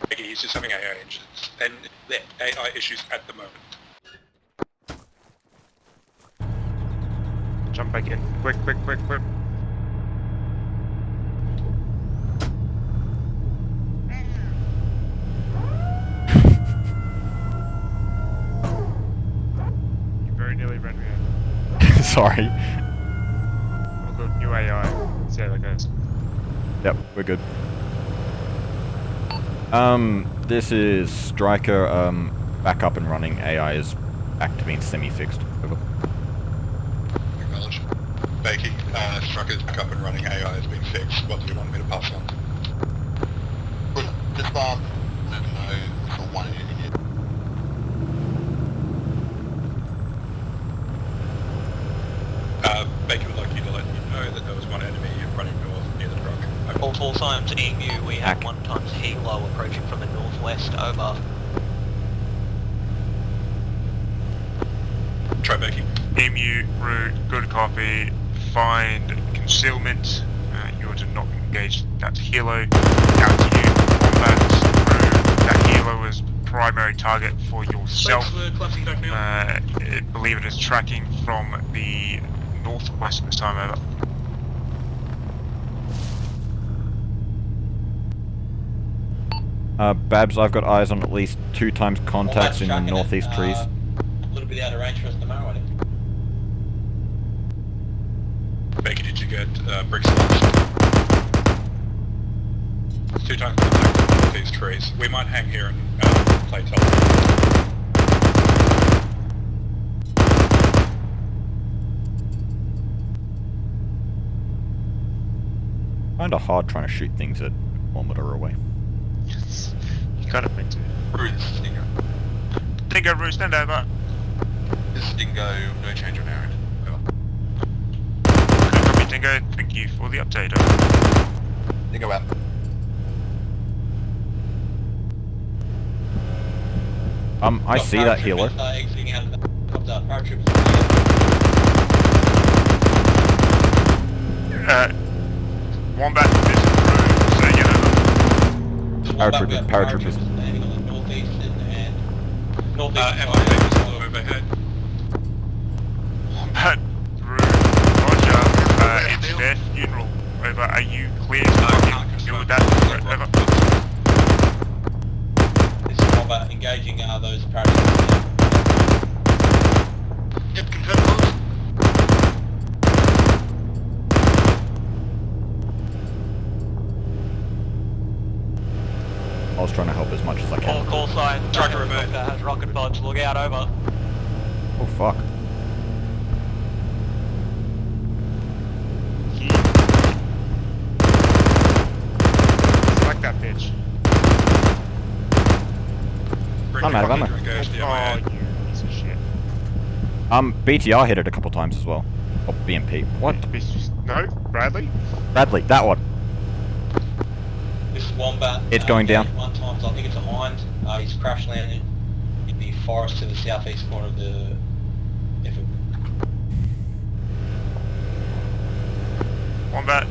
Okay, he's just having AI issues, and the AI issues at the moment. Jump back in. Quick. You very nearly ran me over. Sorry. Oh good, new AI. See how that goes. Yep, we're good. This is Striker, back up and running. AI is back to being semi-fixed. Over. Acknowledge. Bakey, Striker's back up and running. AI has been fixed. What do you want me to pass on? Good. Just move no for 1 unit here. Bakey would like you to let you know that there was 1 enemy running north near the truck. All times Emu, we have 1 times Hilo approaching from the northwest, over. Try Bakey. Emu, route, good copy. Find concealment. You're to not engage that Hilo. Out to you. Combat, route. That Hilo is primary target for yourself. I believe it is tracking from the northwest this time, over. Babs, I've got eyes on at least 2 times contacts in the northeast trees. A little bit out of range for us tomorrow, I think. Bakey, did you get bricks launched? 2 times contact in these trees. We might hang here and play telephone. Kinda hard trying to shoot things at a kilometer away. You kind of meant to. Bruce, Stinger. Stinger, Bruce, stand over. This is Dingo, no change on our end. Over. Good copy, Dingo. Thank you for the update. Over. Dingo out. I see that healer. Exiting out of the paratroopers. Wombat, this is Brew, so get over. Paratroopers, paratroopers. Landing on the northeast and northeast. MIA is all overhead. Wombat, Brew, Roger. It's their funeral. Over. Are you clear to deal with that? Over. This is Wombat engaging those paratroopers. Yep, confirm close. I was trying to help as much as I All can. call signs. Roger, remote. Has rocket pods. Look out, over. Oh fuck. Like that bitch. I'm out of ammo. Goes the Oh, MIA. you piece of shit. BTR hit it a couple times as well. Oh, BMP. What? No, Bradley? Bradley, that one. This is Wombat. It's going down. One time, so I think it's a hind. He's crash landed in the forest to the southeast corner of the Airfield. Wombat,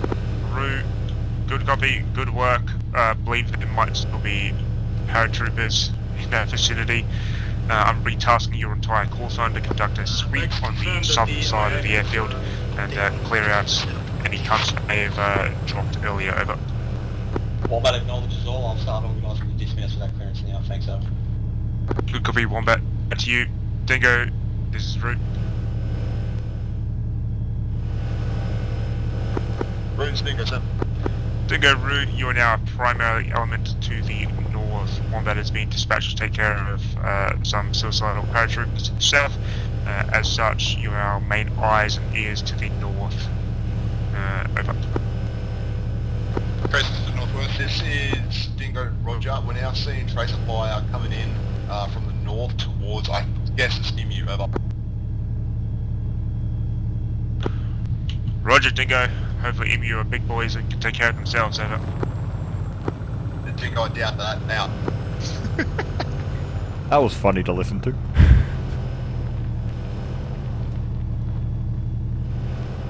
Rue, good copy, good work. Believe that there might still be paratroopers in that vicinity. I'm retasking your entire call sign to conduct a sweep on the southern side of the airfield and clear out any cunts that may have dropped earlier. Over. Wombat acknowledges all. I'll start organising the dismounts for that clearance now. Thanks, over. Good copy, Wombat. Back to you. Dingo, this is Rue. Rune's Dingo, sir. Dingo, Rue, you are now a primary element to the north. Wombat has been dispatched to take care of some suicidal paratroopers to the south. As such, you are our main eyes and ears to the north. Over. Tracer to the northwest. This is Dingo, Roger. We're now seeing tracer fire coming in from the north towards, I guess it's Emu. Over. Roger, Dingo. Hopefully Emu are big boys and can take care of themselves. Over. Dingo, I doubt that. Out. That was funny to listen to.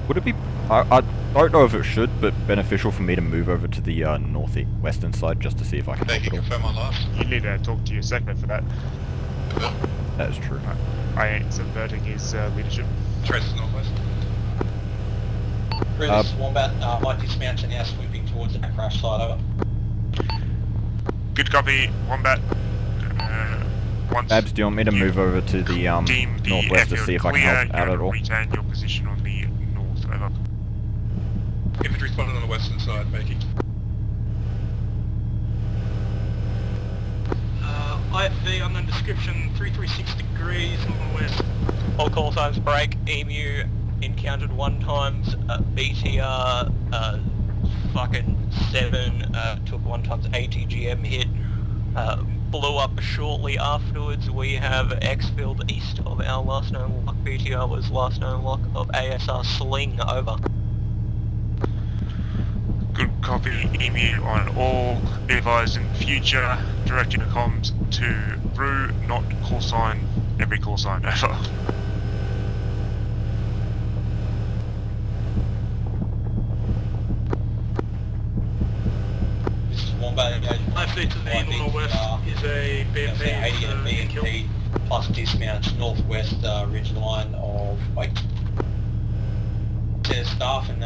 Would it be... I don't know if it should, but beneficial for me to move over to the northwestern side just to see if I can Thank you, help it all. confirm on last. You need to talk to your sector for that. That is true. I ain't subverting his leadership. Tracer's northwest. Through this Wombat, might dismount and now sweeping towards that crash side. Over. Good copy, Wombat. Once Babs, do you want me to you move over to the deem the northwest to airfield see if I can clear, help out you're at all? retain your position on the north. Over. Infantry spotted on the western side, making. IFV unknown description 336 degrees northwest. All call signs break. Emu encountered 1 times. BTR fucking 7 took 1 times ATGM hit. Blew up shortly afterwards. We have Xfield east of our last known lock. BTR was last known lock of ASR Sling. Over. Good copy, Emu on all. Be advised in future, directing the comms to Brew, not call sign, every call sign. Over. This is Wombat engaging. IFV to the northwest is a BMP. 80 and BMP plus dismounts northwest ridge line of center staff and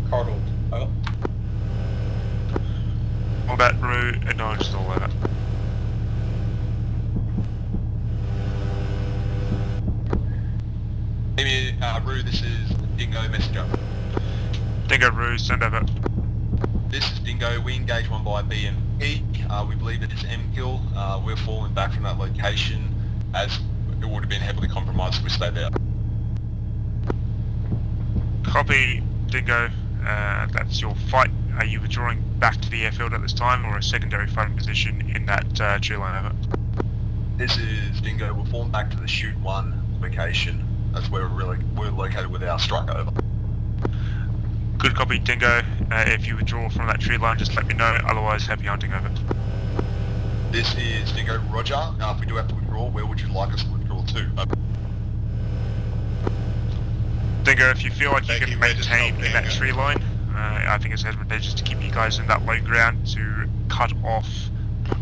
corridor. Over. Wombat, Brew, acknowledges all that. Emu, Rue, this is Dingo, messenger. Dingo, Brew, send over. This is Dingo. We engage one by BMP. We believe it is M-kill. We're falling back from that location as it would have been heavily compromised if we stayed there. Copy, Dingo. That's your fight. Are you withdrawing back to the airfield at this time or a secondary fighting position in that tree line? Over. This is Dingo. We're falling back to the shoot 1 location. That's where we're located with our strike over. Good copy, Dingo. If you withdraw from that tree line, just let me know. Otherwise, happy hunting over. This is Dingo. Roger. If we do have to withdraw, where would you like us to withdraw to? Dingo, if you feel like you can maintain in that tree line, I think it's advantageous to keep you guys in that low ground to cut off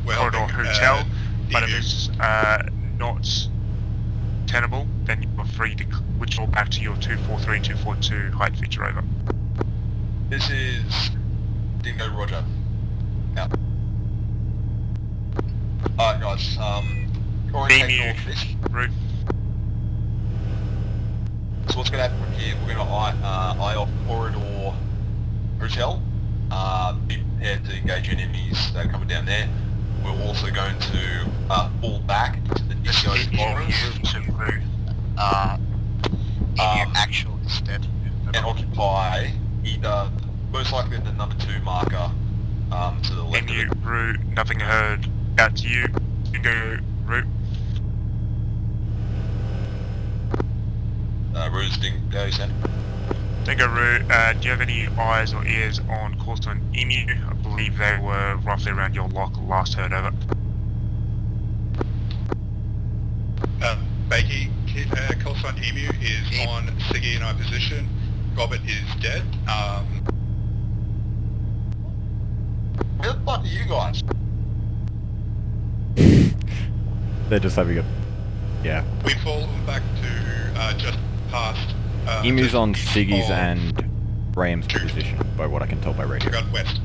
Corridor Hotel. But if it's not tenable, then you're free to withdraw back to your 243, 242 height feature over. This is Dingo. Roger. Out. Alright guys, orientate north-east. Route. So what's going to happen from here, we're going to eye off Corridor Hotel, be prepared to engage enemies that are coming down there. We're also going to fall back into the Dingo forest actual instead. and occupy either, most likely the number 2 marker to the left of it. Route, nothing heard. Out to you. Dingo, route. Route is Dingo, send. Dingo route, do you have any eyes or ears on Corstone Emu? I believe they were roughly around your lock last heard over. Bakey, Corstone Emu is on Siggy and I position. Gobbet is dead. Where the fuck are you guys? They're just having a... yeah. We've fallen back to just past... Emu's on Siggy's and Graham's position, by what I can tell by radio. Got west.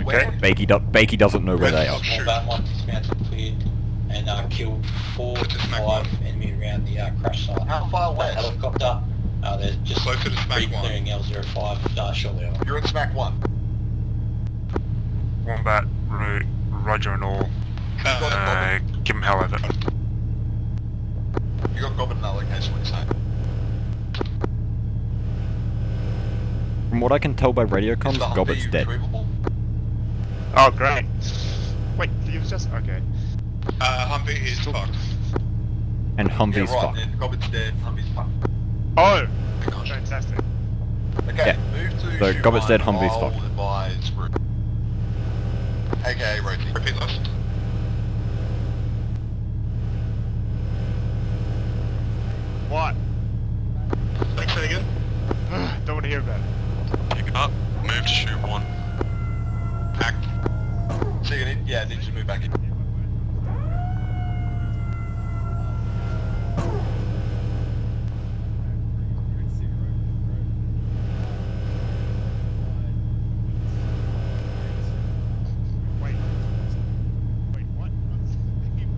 Where? Bakey doesn't know where they are. Small bat one dismounted, cleared, and killed 4 to 5 enemy around the crash site. How far west? Helicopter. They're just Closer to Smack 1. clearing L05 shortly over. You're in Smack 1. Wombat, route, Roger and all. Give him hell over. You got Gobbet in that location, what are you saying? From what I can tell by radio comms, Is the Humvee Gobbet's dead. retrievable? Oh, great. Wait, he was just... okay. Humvee is fucked. And Humvee's yeah, right, fucked. then Gobbet's dead, Humvee's fucked. Oh! Fantastic. Okay, Yeah. move to So shoot Gobbet's 1, dead, Humvee's I'll fucked. advise route. AKA rotate. Repeat left. What? Thanks again. Don't want to hear about it. Pick up, move to shoot 1. Act. So you need, yeah, need to move back in. Wait. Wait, what? Wait a second.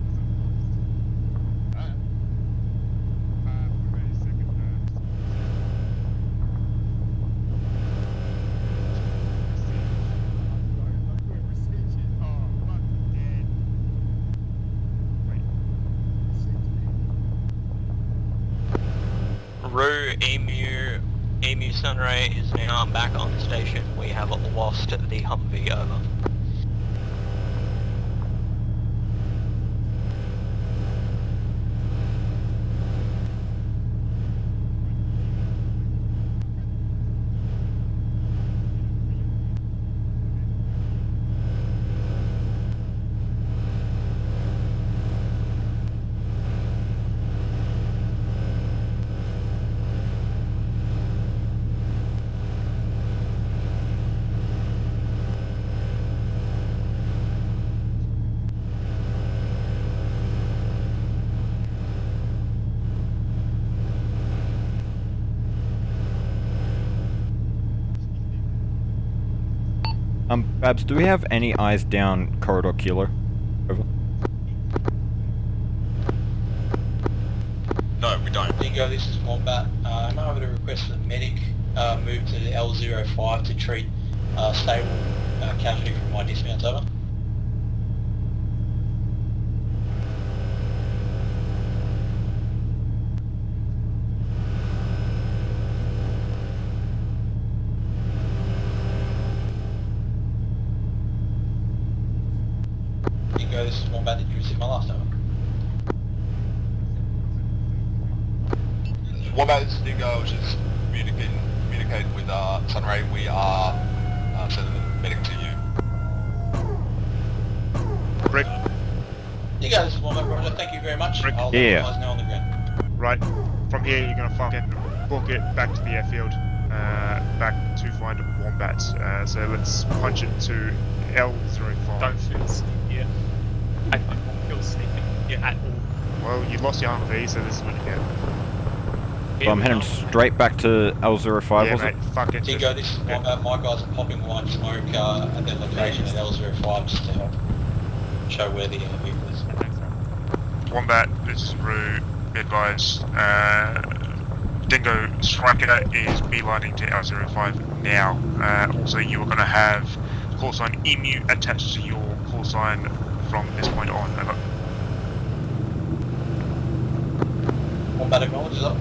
Rue, Emu Sunray is now back on station. We have lost the Humvee, over. Babs, do we have any eyes down Corridor Kilo? Over. No, we don't. Dingo, this is Wombat. I'm over to request for the medic move to the L05 to treat stable casualty from my dismounts, over. Dingo, Dingo, this is Wombat. Did you receive my last over? Wombat, this is Dingo. I was just communicating with Sunray. We are sending the medic to you. Rick, Dingo, this is Wombat. Roger, thank you very much. Rick. I'll Yeah. let you guys know on the ground. right, from here you're gonna fucking book it back to the airfield, back to find Wombat. So let's punch it to L05. Don't feel sleepy yet. I don't feel sleepy yet at all. Well, you lost your RV, so this is what you get. So I'm heading straight back to L05, Yeah, was mate, it? fucking Dingo, this is Wombat. My guys are popping white smoke at their location at L05 just to help show where the vehicle is. Wombat, this is Rue, be advised, Dingo Striker is beelining to L05 now. Also, you are going to have call sign Emu attached to your call sign from this point on. Over. Wombat acknowledges up.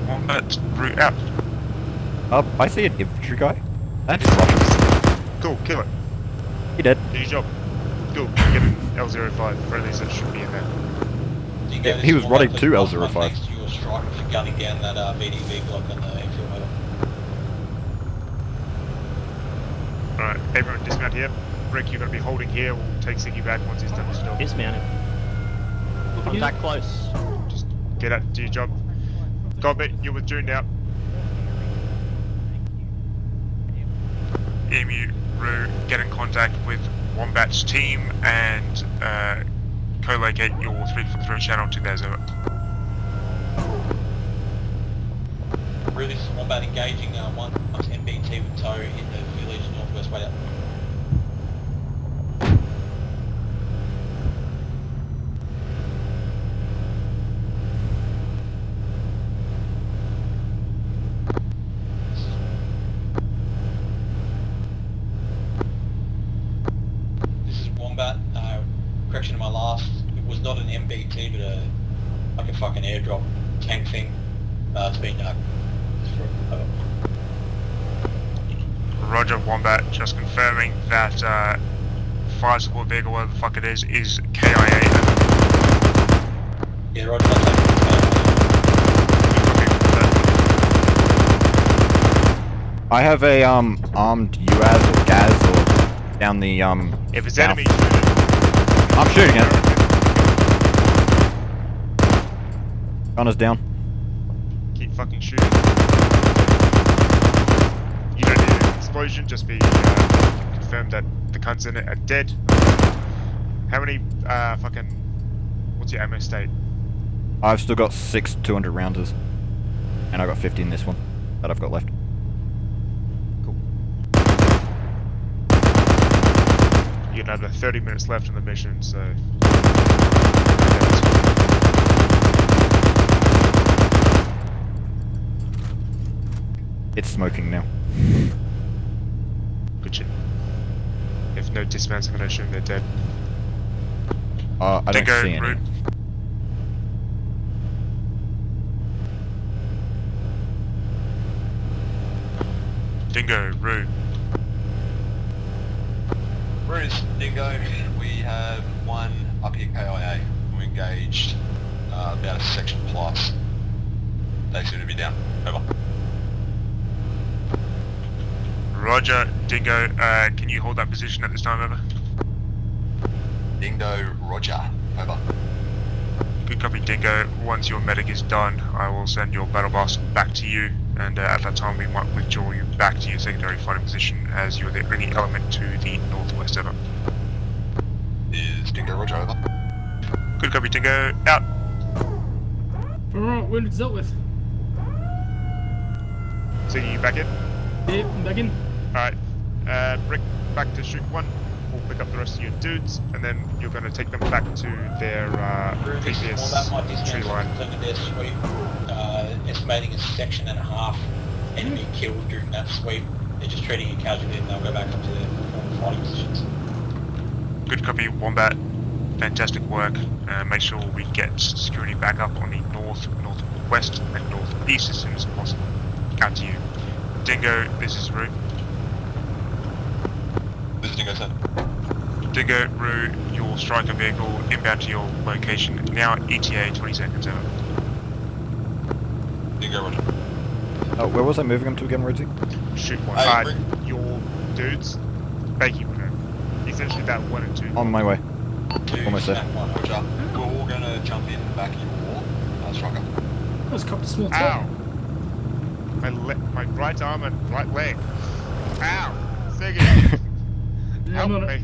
Wombat, Rue out. I see an infantry guy. That's Russian. Cool, kill it. He did. Do your job. Cool, get it L05, friendlies that should be in there. Dingo, Yeah, this he is was Wombat. running Please to pass L05. my thanks to your striker for gunning down that VDV Glock on the airfield. Over. Alright, everyone dismount here. Rick, you're going to be holding here. We'll take Siggy back once he's done his job. Dismount him. Contact close. Just get out, do your job. Gobbet, you're with June now. Emu, Rue, get in contact with Wombat's team and co-locate your 343 channel to theirs. Over. Rue, this is Wombat engaging one MBT with tow in the village northwest way up. This is Wombat. Correction to my last. It was not an MBT, but like a fucking airdrop tank thing. It's been over. Roger, Wombat, just confirming that fire support vehicle, whatever the fuck it is KIA. Yeah, Roger, I'll take it. I have a armed UAZ or GAZ or down the If it's south. enemy, shoot it. I'm shooting it. Gunner's down. Keep fucking shooting. You don't need an explosion, just be confirmed that the cunts in it are dead. How many fucking, what's your ammo state? I've still got 6 200 rounders. And I've got 50 in this one that I've got left. Cool. You got another 30 minutes left in the mission, so... It's smoking now. Good shit. If no dismounts, I'm gonna assume they're dead. I don't Dingo, see any. Root. Dingo, Rue. Bruce, Dingo, we have one up here KIA. We're engaged about a section plus. They seem to be down. Over. Roger, Dingo, can you hold that position at this time, over? Dingo, Roger. Over. Good copy, Dingo. Once your medic is done, I will send your battle bus back to you, and at that time we might withdraw you back to your secondary fighting position as you're the only element to the northwest, over. Is Dingo, Roger, over. Good copy, Dingo. Out. Alright, well, it's dealt with. So you back in? Yeah, I'm back in. Alright. Rick, back to shoot 1. We'll pick up the rest of your dudes, and then you're going to take them back to their previous tree line. Their sweep, estimating a section and a half enemy killed during that sweep. They're just treating a casualty and they'll go back up to their former fighting positions. Good copy, Wombat. Fantastic work. Make sure we get security back up on the north, northwest, and northeast as soon as possible. Out to you. Dingo, this is Rue. This is Dingo, sir. Dingo, route your striker vehicle inbound to your location. Now ETA 20 seconds out. Dingo, roger. Where was I moving them to again, Rosie? Shoot one. Hey, Your dudes, Bakey would know. Essentially that 1 and 2. On my way. Two, Almost there. snap one, roger. We're all gonna jump in the back of your striker. I was copped a small Ow! tail. My right arm and right leg. Ow! Second. Yeah, Help I'm on me. it.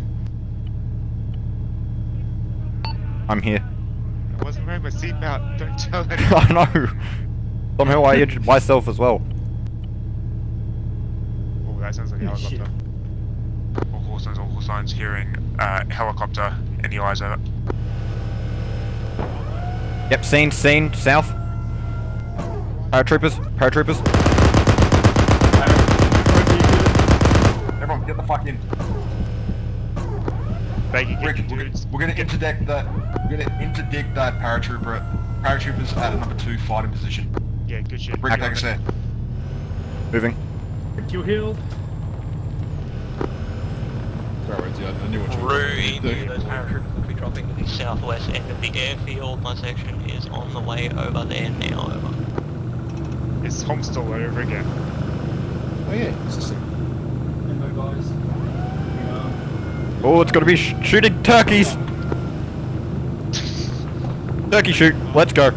I'm here. I wasn't wearing my seatbelt. Don't tell anyone. I know. Somehow I injured myself as well. Oh, that sounds like a Shit. helicopter. All signs, hearing helicopter in the eyes over. Yep, seen, south. Paratroopers. Everyone, get the fuck in. Bakey, get Rick, your dudes. we're gonna interdict that paratroopers at a number 2 fighting position. Yeah, good shit. Rick, take us there. Moving. Rick, you healed. Sorry, Rosie, I knew what you were Through doing. into those paratroopers will be dropping to the southwest end of the airfield. My section is on the way over there now, over. It's Homestall all over again. Oh yeah, it's just Hello, guys. Oh, it's gonna be shooting turkeys. Turkey shoot. Let's go.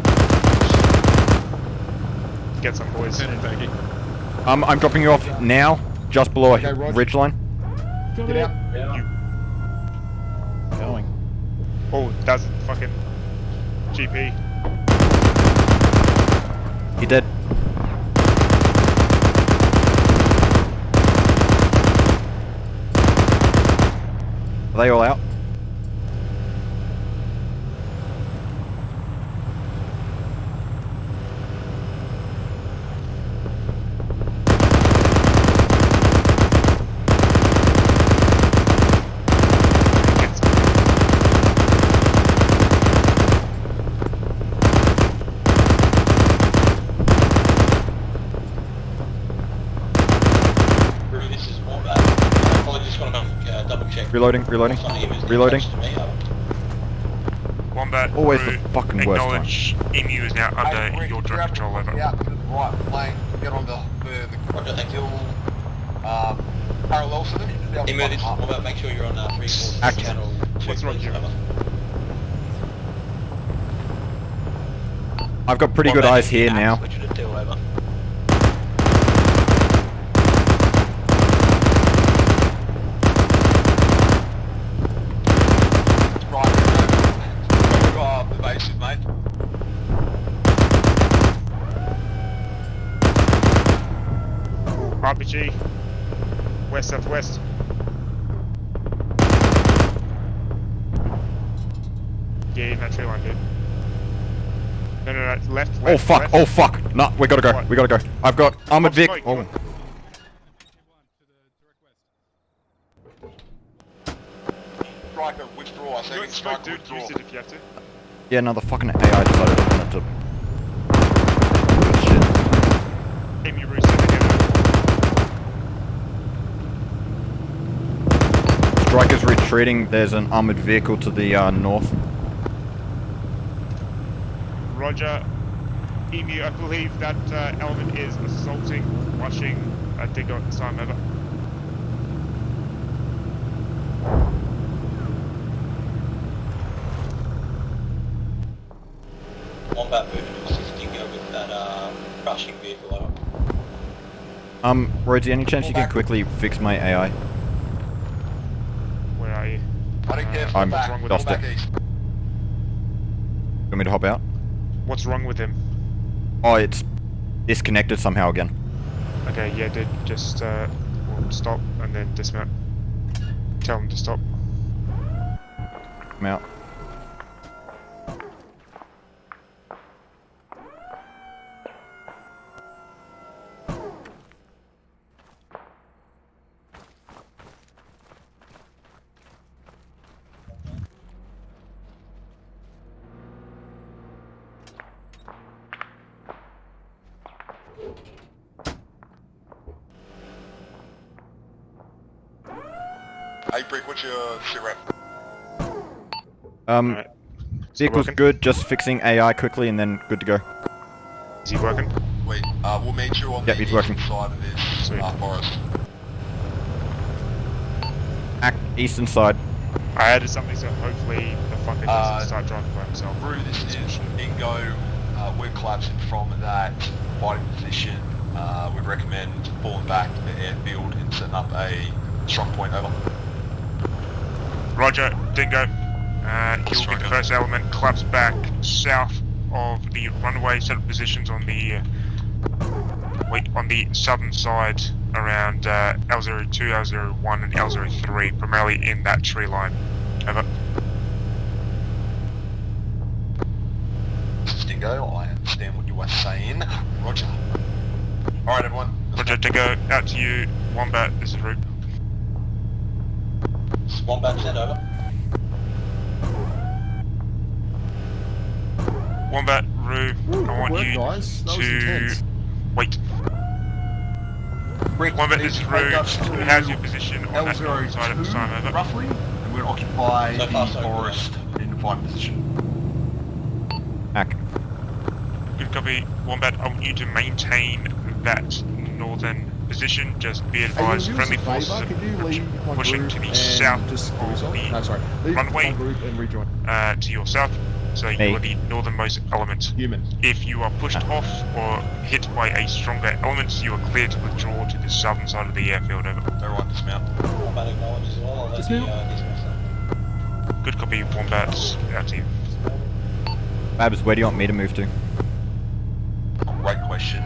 Get some boys. I'm dropping you off now, just below Okay, a Roger. ridge line. Got Get it. out. Yeah. Going. Oh, that's fucking GP. You dead? Are they all out? This is more bad. I probably just want to double check. Reloading. Reloading. Wombat, Always the route, fucking worst time. acknowledge EMU is now under Rick, your you're direct control, over. Yeah, to the right lane. Get on the hill parallel to them. Emu, this is more about make sure you're on 3-4 Act. channel 2. What's wrong please, here? over. I've got pretty good Wombat, eyes here now. Switch to 2, over. Right, evasive, mate. RPG, west southwest. Yeah, in that tree line, dude. No, left. Oh fuck! Left. Oh fuck! Nah, we gotta go. What? We gotta go. I've got armored vehicle. Smoke. Oh. Striker, withdraw. You Second got smoke, strike, dude. withdraw. Use it if you have to. Yeah, no, the fucking AI decided it wanted to. Shit. EMU route together. Striker's retreating. There's an armored vehicle to the north. Roger. EMU, I believe that element is assaulting, rushing. I think at this time, over. Wombat moving to assisting with that rushing vehicle, over. Rosie, any chance you can quickly fix my AI? Where are you? I don't care. I'm back. wrong with Fall just back it. east. Want me to hop out? What's wrong with him? Oh, it's disconnected somehow again. Okay, yeah, dude, just well, stop and then dismount. Tell him to stop. I'm out. Hey, Brick, what's your sit rep? Alright. Vehicle's working? good, just fixing AI quickly and then good to go. Is he working? Wait, we'll meet you on Yep, the he's working. eastern side of this Sweet. forest. Eastern side. I added something so hopefully the fucker doesn't start driving by himself. Brew, this is Bingo. We're collapsing from that fighting position. We'd recommend falling back to the airfield and setting up a strong point, over. Roger, Dingo. He'll be the first element. Collapse back south of the runway. Set up positions on the southern side around L02, L01, and L03, primarily in that tree line. Over. This is Dingo. I understand what you are saying. Roger. Alright, everyone. Roger, Dingo. Out to you. Wombat, this is Root. Wombat, send over. Wombat, Roo, I want work, you guys. That was to intense. wait. Wombat, this is Roo. How's your position on that northern side at this time? Over. Roughly, and we're going to occupy So far, the so good. forest in fighting position. Good copy. Wombat, I want you to maintain that northern position. Just be advised, friendly forces are pushing to the south of the runway to your south. So you are the northernmost element. Human. If you are pushed off or hit by a stronger element, you are clear to withdraw to the southern side of the airfield. Over. Everyone dismount. Wombat acknowledges all. I'll let Dismount. the dismount. Good copy, Wombat. Out to you. Babs, where do you want me to move to? Great question.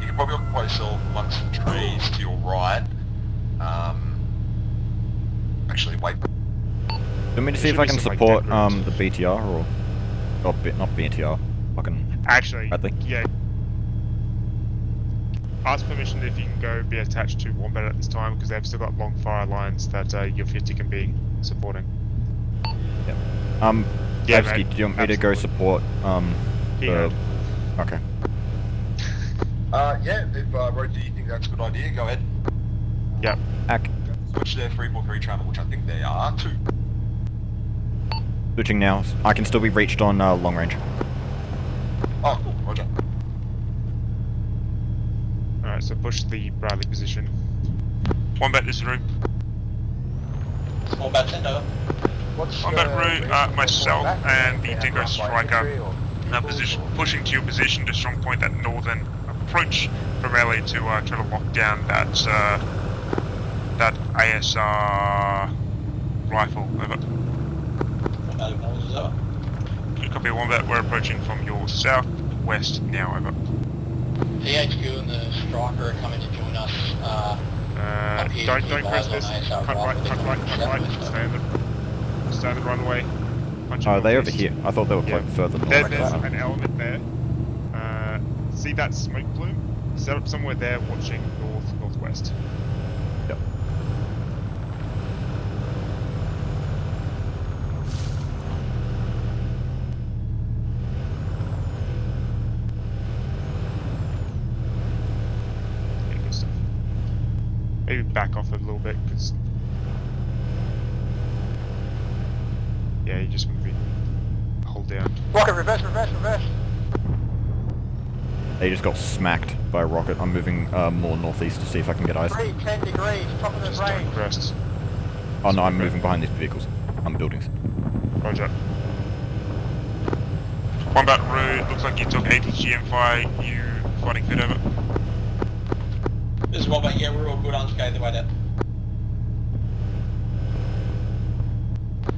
You can probably occupy yourself amongst the trees to your right. Actually, wait. Do you want me to see if I can support the BTR or not BTR, fucking Actually, Bradley? yeah. Ask permission if you can go be attached to Wombat at this time because they've still got long fire lines that your 50 can be supporting. Yep. Yeah, Babsky, mate, do you want me to go support Yeah. Okay. Yeah, if Rosie, you think that's a good idea, go ahead. Yep. Switch their 343 channel, which I think they are, too. Switching now. I can still be reached on long range. Oh, cool, roger. Alright, so push the Bradley position. Wombat, this is Roo. Wombat, send over. Wombat, Roo, myself and the Dingo Striker pushing to your position to strong point that northern approach, primarily to try to lock down that ASR rifle. Over. Wombat acknowledges over. Good copy, Wombat. We're approaching from your southwest now. Over. THQ and the Striker are coming to join us. Up here Don't to press advise this. on ASR Cut right. Stay in the runway. Punch Oh, in they your over face. here. I thought they were like further north. There's an element there. See that smoke plume? Set up somewhere there, watching northwest. Yep. Yeah, good stuff. Maybe back off a little bit, because yeah, you just want to be hold down. Rocket, reverse, reverse, reverse. They just got smacked by a rocket. I'm moving more northeast to see if I can get eyes. 10 degrees, top of the Just range. don't crest. Oh no, I'm moving behind these vehicles. Buildings. Roger. Wombat Roo, looks like you took ATGM fire. You fighting fit over. This is Wombat, yeah, we're all good, unscathed the way down.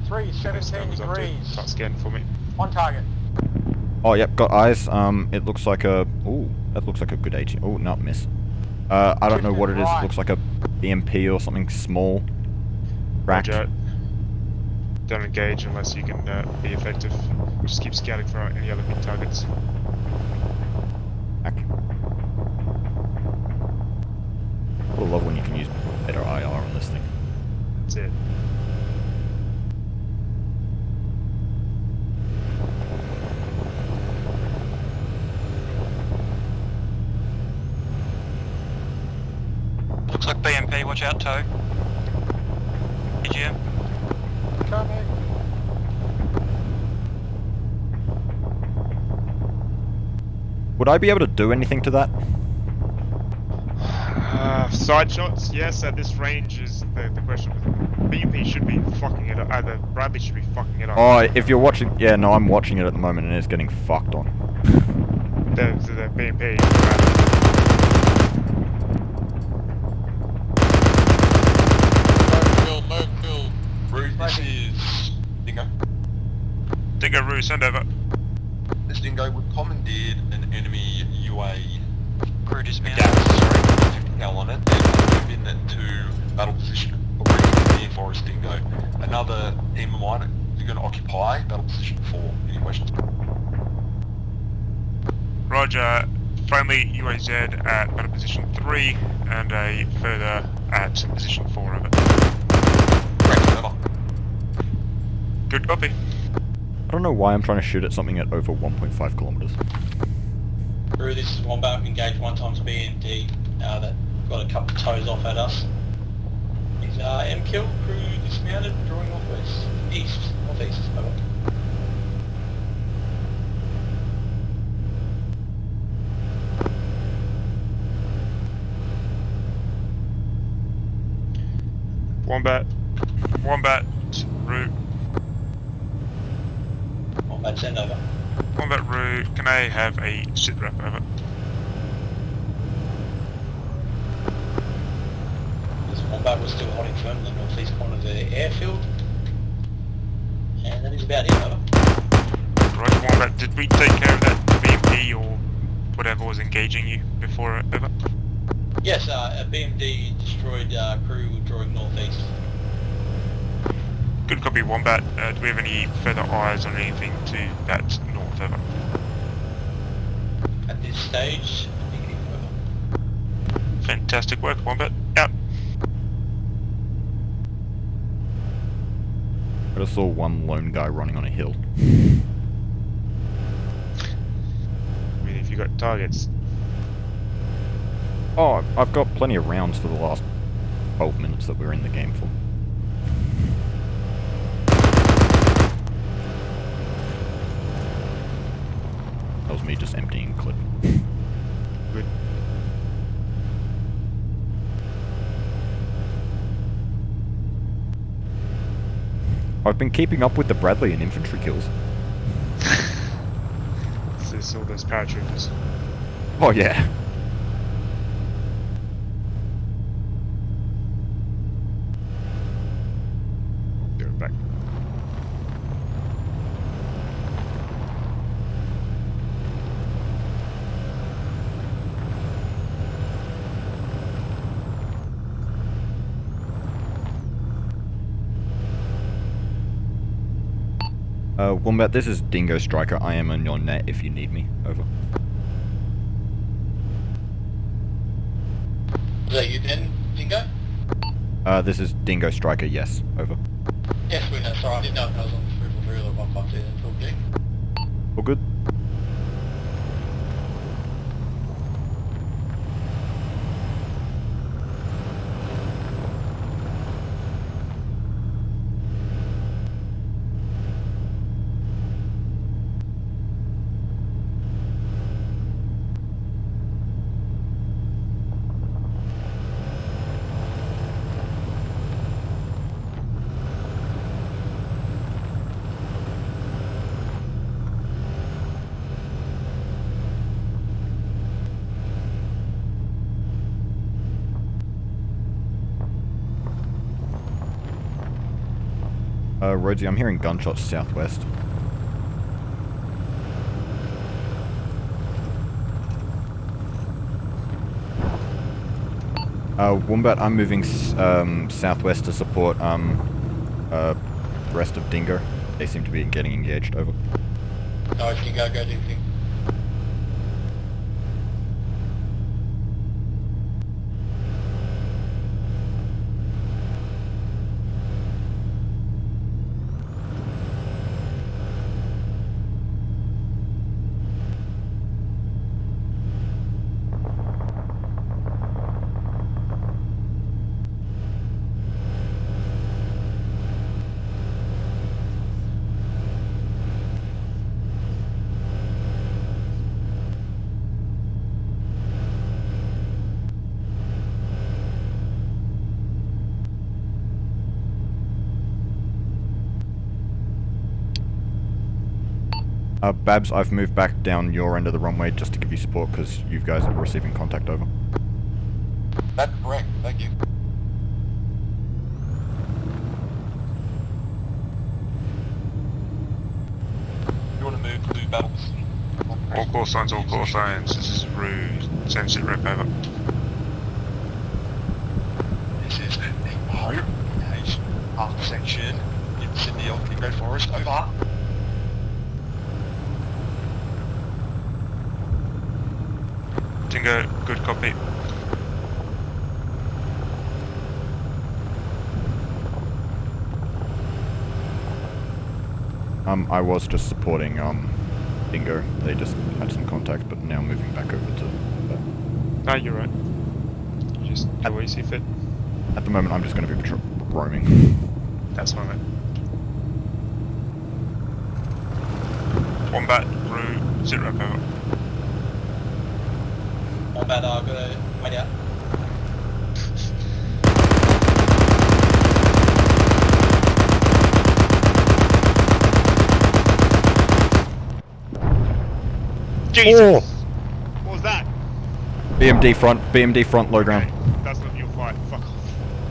17 degrees. Start scanning for me. On target. Oh yep, got eyes. It looks like a. Ooh, that looks like a good AT. Oh, not miss. I don't know what it is. It looks like a BMP or something small. Racked. Roger. Don't engage unless you can be effective. We'll just keep scouting for any other big targets. Back. I love when you can use better IR on this thing. That's it. Looks like BMP, watch out, tow. EGM. Coming. Would I be able to do anything to that? Side shots, yes, at this range is the question. BMP should be fucking it up. The Bradley should be fucking it up. Oh, if you're watching... Yeah, no, I'm watching it at the moment and it's getting fucked on. The BMP. Mobile. Route, this is Dingo. Dingo Roo, send over. This Dingo, we've commandeered an enemy UA. Crew dismounted. Gas, 50 cal on it, and moved in to battle position near Forest Dingo. Another team of mine is going to occupy battle position 4. Any questions? Roger. Friendly UAZ at battle position 3 and a further at position 4 of it. Correct, over. Good copy. I don't know why I'm trying to shoot at something at over 1.5 kilometers. Crew, this is Wombat, engaged 1 times BMD, that got a couple of toes off at us. Is MKill, crew dismounted, drawing northwest, northeast, over. Wombat, route. Wombat, send over. Wombat route, can I have a sit rep over? This Wombat was still holding firm in the northeast corner of the airfield. And that is about it, over. Right, Wombat, did we take care of that BMP or whatever was engaging you before, over? Yes, a BMD destroyed crew drawing northeast. Good copy, Wombat. Do we have any further eyes on anything to that north, over? At this stage, negative, over. Fantastic work, Wombat. Out. I just saw one lone guy running on a hill. I mean, if you got targets. Oh, I've got plenty of rounds for the last 12 minutes that we're in the game for. That was me just emptying clip. Good. I've been keeping up with the Bradley and infantry kills. It's all those paratroopers. Oh yeah. They're back. Wombat, this is Dingo Striker. I am on your net if you need me. Over. Was that you then, Dingo? This is Dingo Striker, yes. Over. Yes, we know. Sorry, I didn't know if I was on the 3 or 152 then. All good. All good? Rhodesy, I'm hearing gunshots southwest. Wombat, I'm moving southwest to support rest of Dingo. They seem to be getting engaged, over. No, Dingo, go do your thing. Babs, I've moved back down your end of the runway just to give you support because you guys are receiving contact over. That's correct, thank you. You want to move to battle position? All call signs, all call signs. This is Rude. Send sit rep over. This is Echo. Engage half section in Sydney on King Red Forest. Over. Dingo, good copy. I was just supporting Dingo. They just had some contact, but now moving back over to that. No, you're right. You just do what you see fit. At the moment, I'm just going to be roaming. That's fine, mate. Wombat, Rue, sit rep over. Wombat, I've got to wait out. Jesus! Oh! What was that? BMD front, low ground. That's not your fight, fuck off.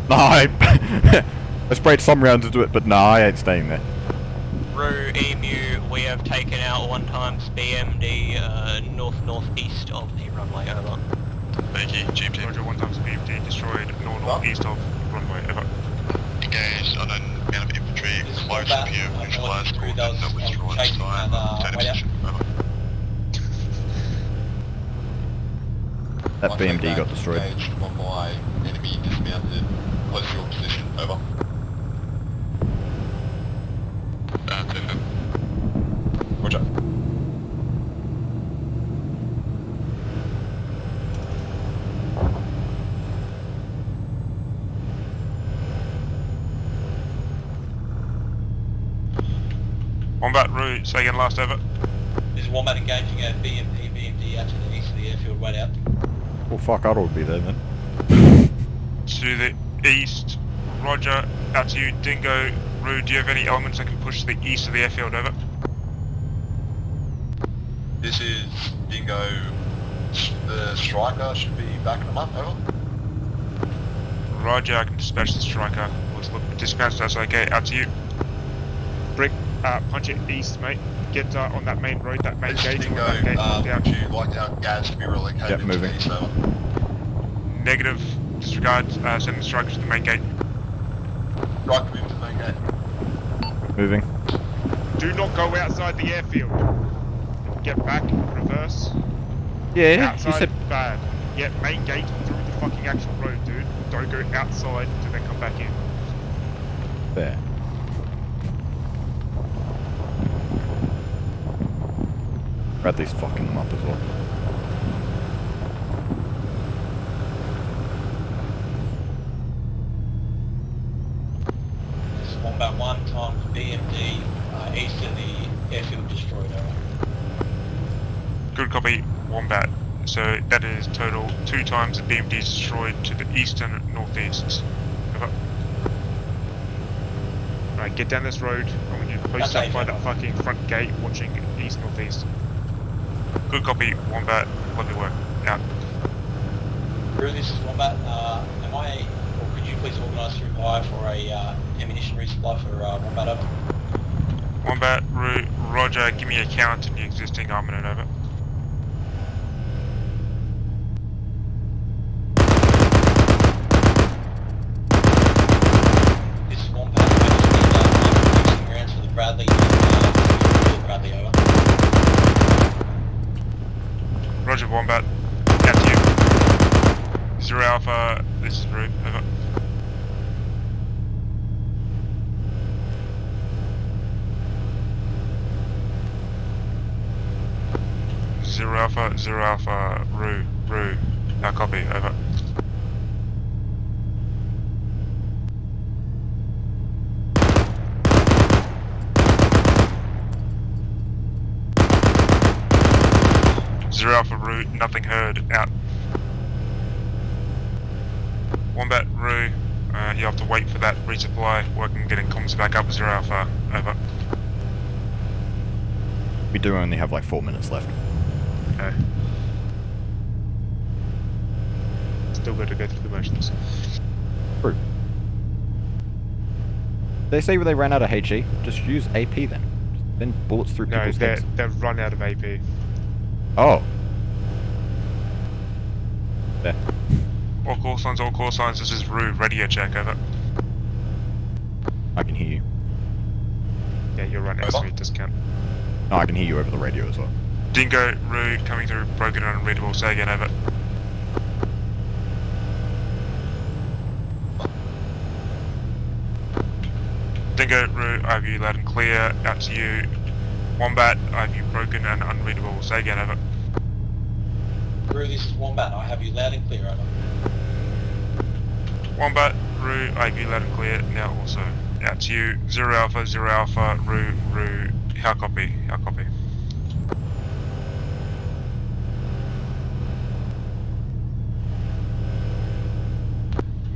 No, I sprayed some rounds into it, but nah, I ain't staying there. Roo, Emu, we have taken out 1 times BMD north-northeast of the runway, over. Thank you, GMT. Roger, 1 times BMD destroyed north-northeast of runway, over. Engaged on an amount of infantry close to you, neutralized, coordinate that was destroyed chasing inside, that, take wait out. position, over. That BMD got destroyed. Engage on my enemy dismounted. Close to your position. Over. Roger. Wombat, Rue, say again, last over. This is Wombat engaging at BMD out to the east of the airfield, wait out. Well, fuck, I'd all be there then. To the east, Roger, out to you, Dingo, Rue, do you have any elements that can push to the east of the airfield, over? This is Dingo. The striker should be backing them up. Over. Roger, I can dispatch the striker. Let's look, dispatch, that's okay, out to you. Brick, punch it east, mate. Get on that main road, that main This is gate, Dingo. that gate, down. Would you like our gas to be relocated Yep, to moving. the east? Over. Negative, disregard, send the striker to the main gate. Right, move to the main gate. Moving. Do not go outside the airfield. Get back, reverse. Yeah, Outside, you said... bad. Yeah, main gate through the fucking actual road, dude. Don't go outside to then come back in. There. Bradley's fucking them up as well. This is Wombat 1 times BMD east of the airfield destroyed, over. Good copy, Wombat. So that is total 2 times the BMD destroyed to the east and northeast. Over. Right, get down this road. I want you to post up by that fucking front gate watching east northeast. Good copy, Wombat. Lovely work. Out. Rue, this is Wombat. Am I, or could you please organise through Hire for a ammunition resupply for Wombat, over? Wombat, Roger, give me a count in the existing armament, over. This is Wombat. I just need rounds for the Bradley. Bradley, over. Roger, Wombat. Out to you. 0 Alpha, this is Rue, over. Zero Alpha, Rue. Now copy, over. Zero Alpha, Rue, nothing heard, out. Wombat, Rue, you have to wait for that resupply, working getting comms back up, 0 Alpha, over. We do only have like 4 minutes left. Okay. Still got to go through the motions. True. They say they ran out of HE. Just use AP then. Then bullets through No, people's heads. they've run out of AP. Oh. There. All call signs, this is Rue, radio check, over. I can hear you. Yeah, you're right next to me, discount. No, I can hear you over the radio as well. Dingo, Rue, coming through, broken and unreadable, say again, over. Dingo, Rue, I have you loud and clear, out to you. Wombat, I have you broken and unreadable, say again, over. Rue, this is Wombat. I have you loud and clear, over. Wombat, Rue, I have you loud and clear, now also. Out to you, 0 Alpha, Rue, how copy, how copy.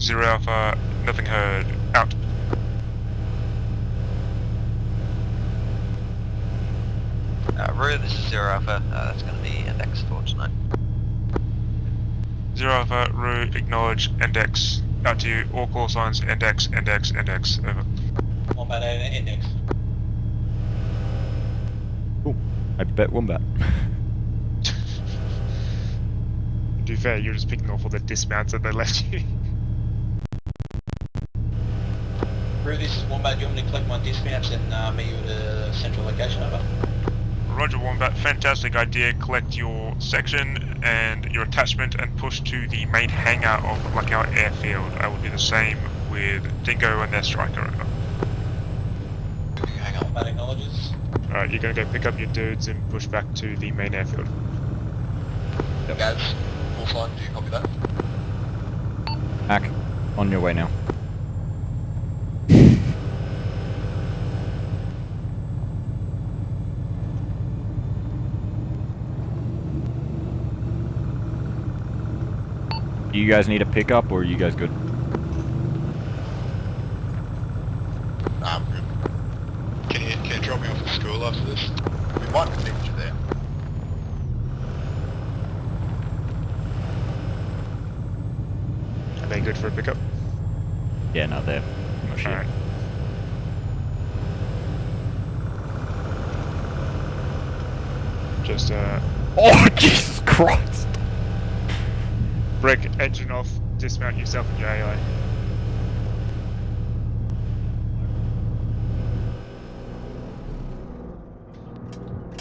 Zero Alpha, nothing heard, out. Rue, this is 0 Alpha. That's going to be index for tonight. 0 Alpha, Rue, acknowledge, index, out to you, all call signs, index, over. Wombat index. Cool. I bet Wombat. To be fair, you're just picking off all the dismounts that they left you. Rue, this is Wombat. Do you want me to collect my dismounts and meet you at a central location, over? Roger, Wombat, fantastic idea. Collect your section and your attachment and push to the main hangar of Blackout Airfield. I will do the same with Dingo and their striker, over. Hang on, Wombat acknowledges. Alright, you're gonna go pick up your dudes and push back to the main airfield. Yep. Gaz, full sign, do you copy that? Hack, on your way now. Do you guys need a pickup, or are you guys good? Nah, I'm good. Can you drop me off at school after this? We might meet you there. Are they good for a pickup? Yeah, no, they're not shit. Alright. Just, Oh, Jesus Christ! Brick, engine off, dismount yourself and your AI.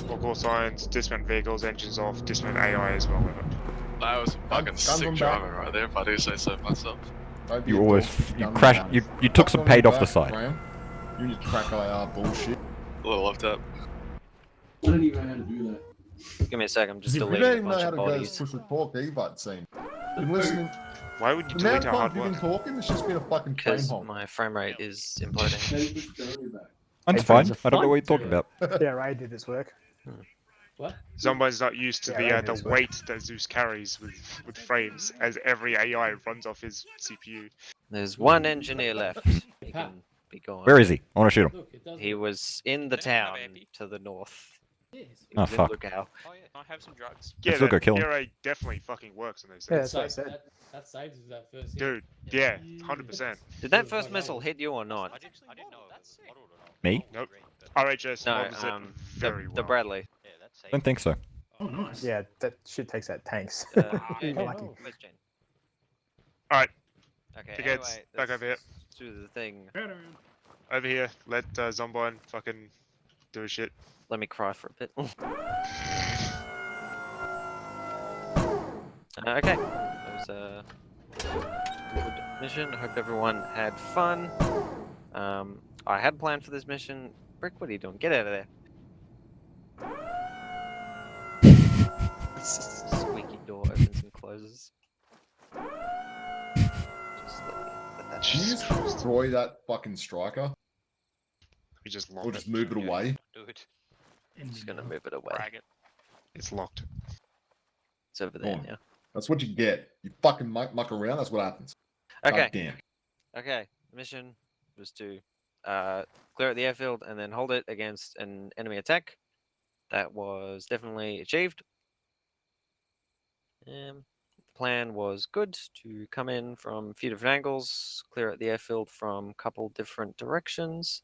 All call signs, dismount vehicles, engines off, dismount AI as well, over. That was some fucking sick driving right there, if I do say so myself. You always, you crashed, you took some paint off the side. You need to track IR bullshit. A little left up. I don't even know how to do that. Give me a sec, I'm just You deleting don't a even know bunch how of to go bodies. push the talk either, it seems. Been listening. Why would you The amount delete of our times hard you've been work? talking, it's just been a fucking train Because hole. my frame rate is imploding. Maybe just go back. That's Hey, fine. friends, I don't know what you're fun. talking about. Yeah, Ray did this work. What? Somebody's not used to Yeah, the that is what- weight that Zeus carries with frames, as every AI runs off his CPU. There's one engineer left. He can be gone. Where is he? I want to shoot him. Look, it does. He was in the town to the north. Yes. He Oh, was in fuck. Lugao. Oh yeah, I have some drugs. Yeah, still that go kill him. AI definitely fucking works on those Yeah, things. that's what I said. That saves us that first hit. Dude, yeah, 100%. Did that first missile hit you or not? I didn't know. That's sick. Me? Nope. RHS No, models it very the well. Bradley. I don't think so. Oh, nice. Yeah, that shit takes out tanks. Yeah, Lucky. question. Alright, Okay, Big heads, anyway, back over here. let's do the thing. Right around. Over here, let Zombine fucking do his shit. Let me cry for a bit. Okay, that was a good mission. Hope everyone had fun. I had planned for this mission. Brick, what are you doing? Get out of there. Squeaky door opens and closes. Just let that Can you just destroy that fucking striker? We just locked Or just move it away? Dude, I'm just gonna move it away. brag it. It's locked. It's over there Oh. now. That's what you get. You fucking muck around, that's what happens. Okay. God damn. Okay, the mission was to clear out the airfield and then hold it against an enemy attack. that was definitely achieved. The plan was good to come in from a few different angles, clear out the airfield from a couple different directions.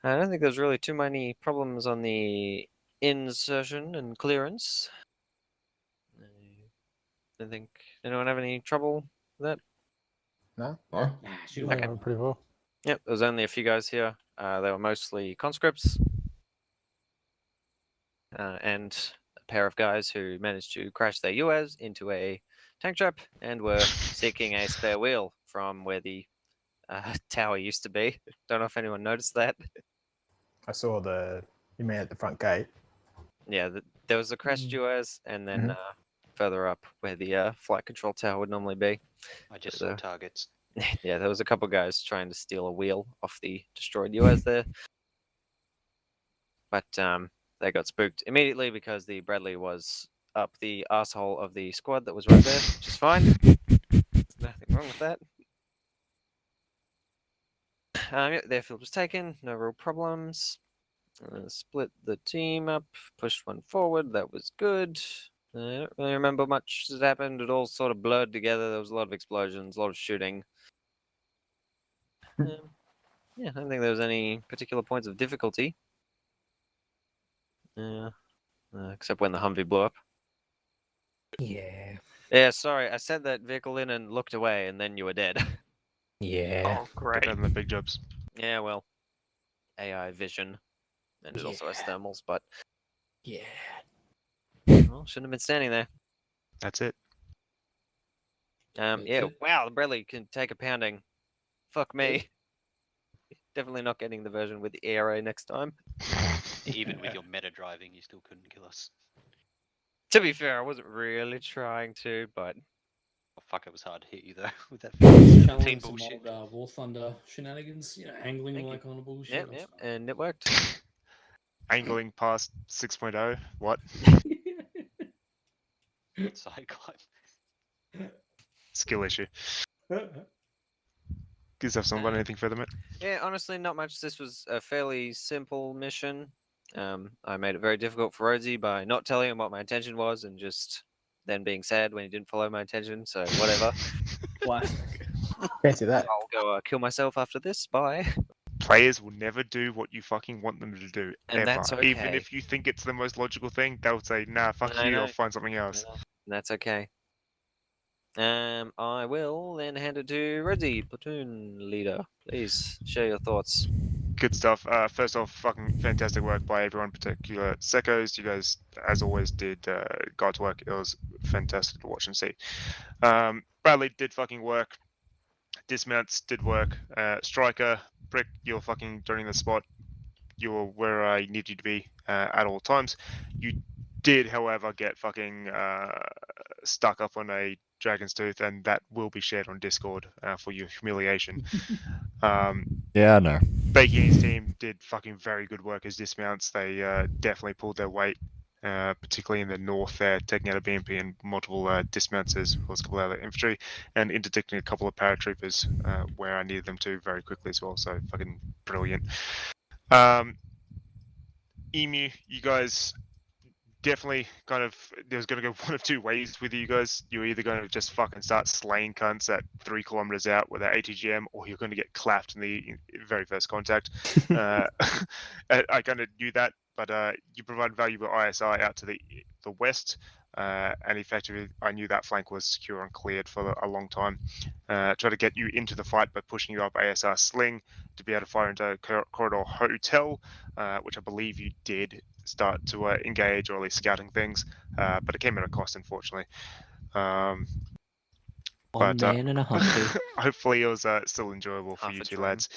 I don't think there's really too many problems on the insertion and clearance. I don't think anyone have any trouble with that. No. Nah, pretty well. Yep, there was only a few guys here. They were mostly conscripts. And a pair of guys who managed to crash their UAS into a tank trap and were seeking a spare wheel from where the tower used to be. Don't know if anyone noticed that. I saw you mean at the front gate? Yeah, there was a crashed UAS, and then further up where the flight control tower would normally be. I just saw targets. Yeah, there was a couple guys trying to steal a wheel off the destroyed UAS there. But they got spooked immediately because the Bradley was up the asshole of the squad that was right there, which is fine. There's nothing wrong with that. Yeah, the airfield was taken, no real problems. Split the team up, pushed one forward, that was good. I don't really remember much that happened. It all sort of blurred together. There was a lot of explosions, a lot of shooting. Yeah, I don't think there was any particular points of difficulty. Except when the Humvee blew up. Yeah. Yeah, sorry, I sent that vehicle in and looked away, and then you were dead. Yeah. Oh, great. Better than the big jobs. Yeah, well, AI vision, and it also has thermals, but yeah, well, shouldn't have been standing there. That's it. Yeah, it. wow, the Bradley can take a pounding. Fuck me. Definitely not getting the version with the ERA next time. Even with your meta driving, you still couldn't kill us. To be fair, I wasn't really trying to, but Oh, fuck, it was hard to hit you though with that 17 Channeling some bullshit. old War Thunder shenanigans, angling and all that kind of bullshit. Yep, and it worked. Angling past 6.0. What? Cyclone. Skill issue. Gives us someone anything further, mate? Yeah, honestly, not much. This was a fairly simple mission. I made it very difficult for Rosie by not telling him what my intention was and just then being sad when he didn't follow my intention. So whatever. Fancy that. I'll go kill myself after this. Bye. Players will never do what you fucking want them to do, And ever. that's okay. Even if you think it's the most logical thing, they'll say, nah, fuck I you, know. I'll find something else. That's okay. I will then hand it to Rosie, platoon leader. Please share your thoughts. Good stuff. First off, fucking fantastic work by everyone, particular Secos. You guys, as always, did God's work. It was fantastic to watch and see. Bradley did fucking work. Dismounts did work. Striker, Brick, you're fucking joining the spot. You're where I need you to be at all times. You did, however, get fucking stuck up on a dragon's tooth, and that will be shared on Discord for your humiliation. Yeah, I know. Bakey and his team did fucking very good work as dismounts. They definitely pulled their weight, particularly in the north there, taking out a BMP and multiple dismounts as well as a couple of other infantry, and interdicting a couple of paratroopers where I needed them to very quickly as well. So fucking brilliant. Emu, you guys definitely kind of, there's going to go one of two ways with you guys. You're either going to just fucking start slaying cunts at 3 kilometers out with that ATGM, or you're going to get clapped in the very first contact. I kind of knew that, but you provide valuable ISI out to the west, and effectively I knew that flank was secure and cleared for a long time. Try to get you into the fight by pushing you up ASR Sling to be able to fire into Corridor Hotel, which I believe you did start to engage, or at least scouting things, but it came at a cost, unfortunately. One man and a Humvee. Hopefully it was still enjoyable for Half you a two drum. lads.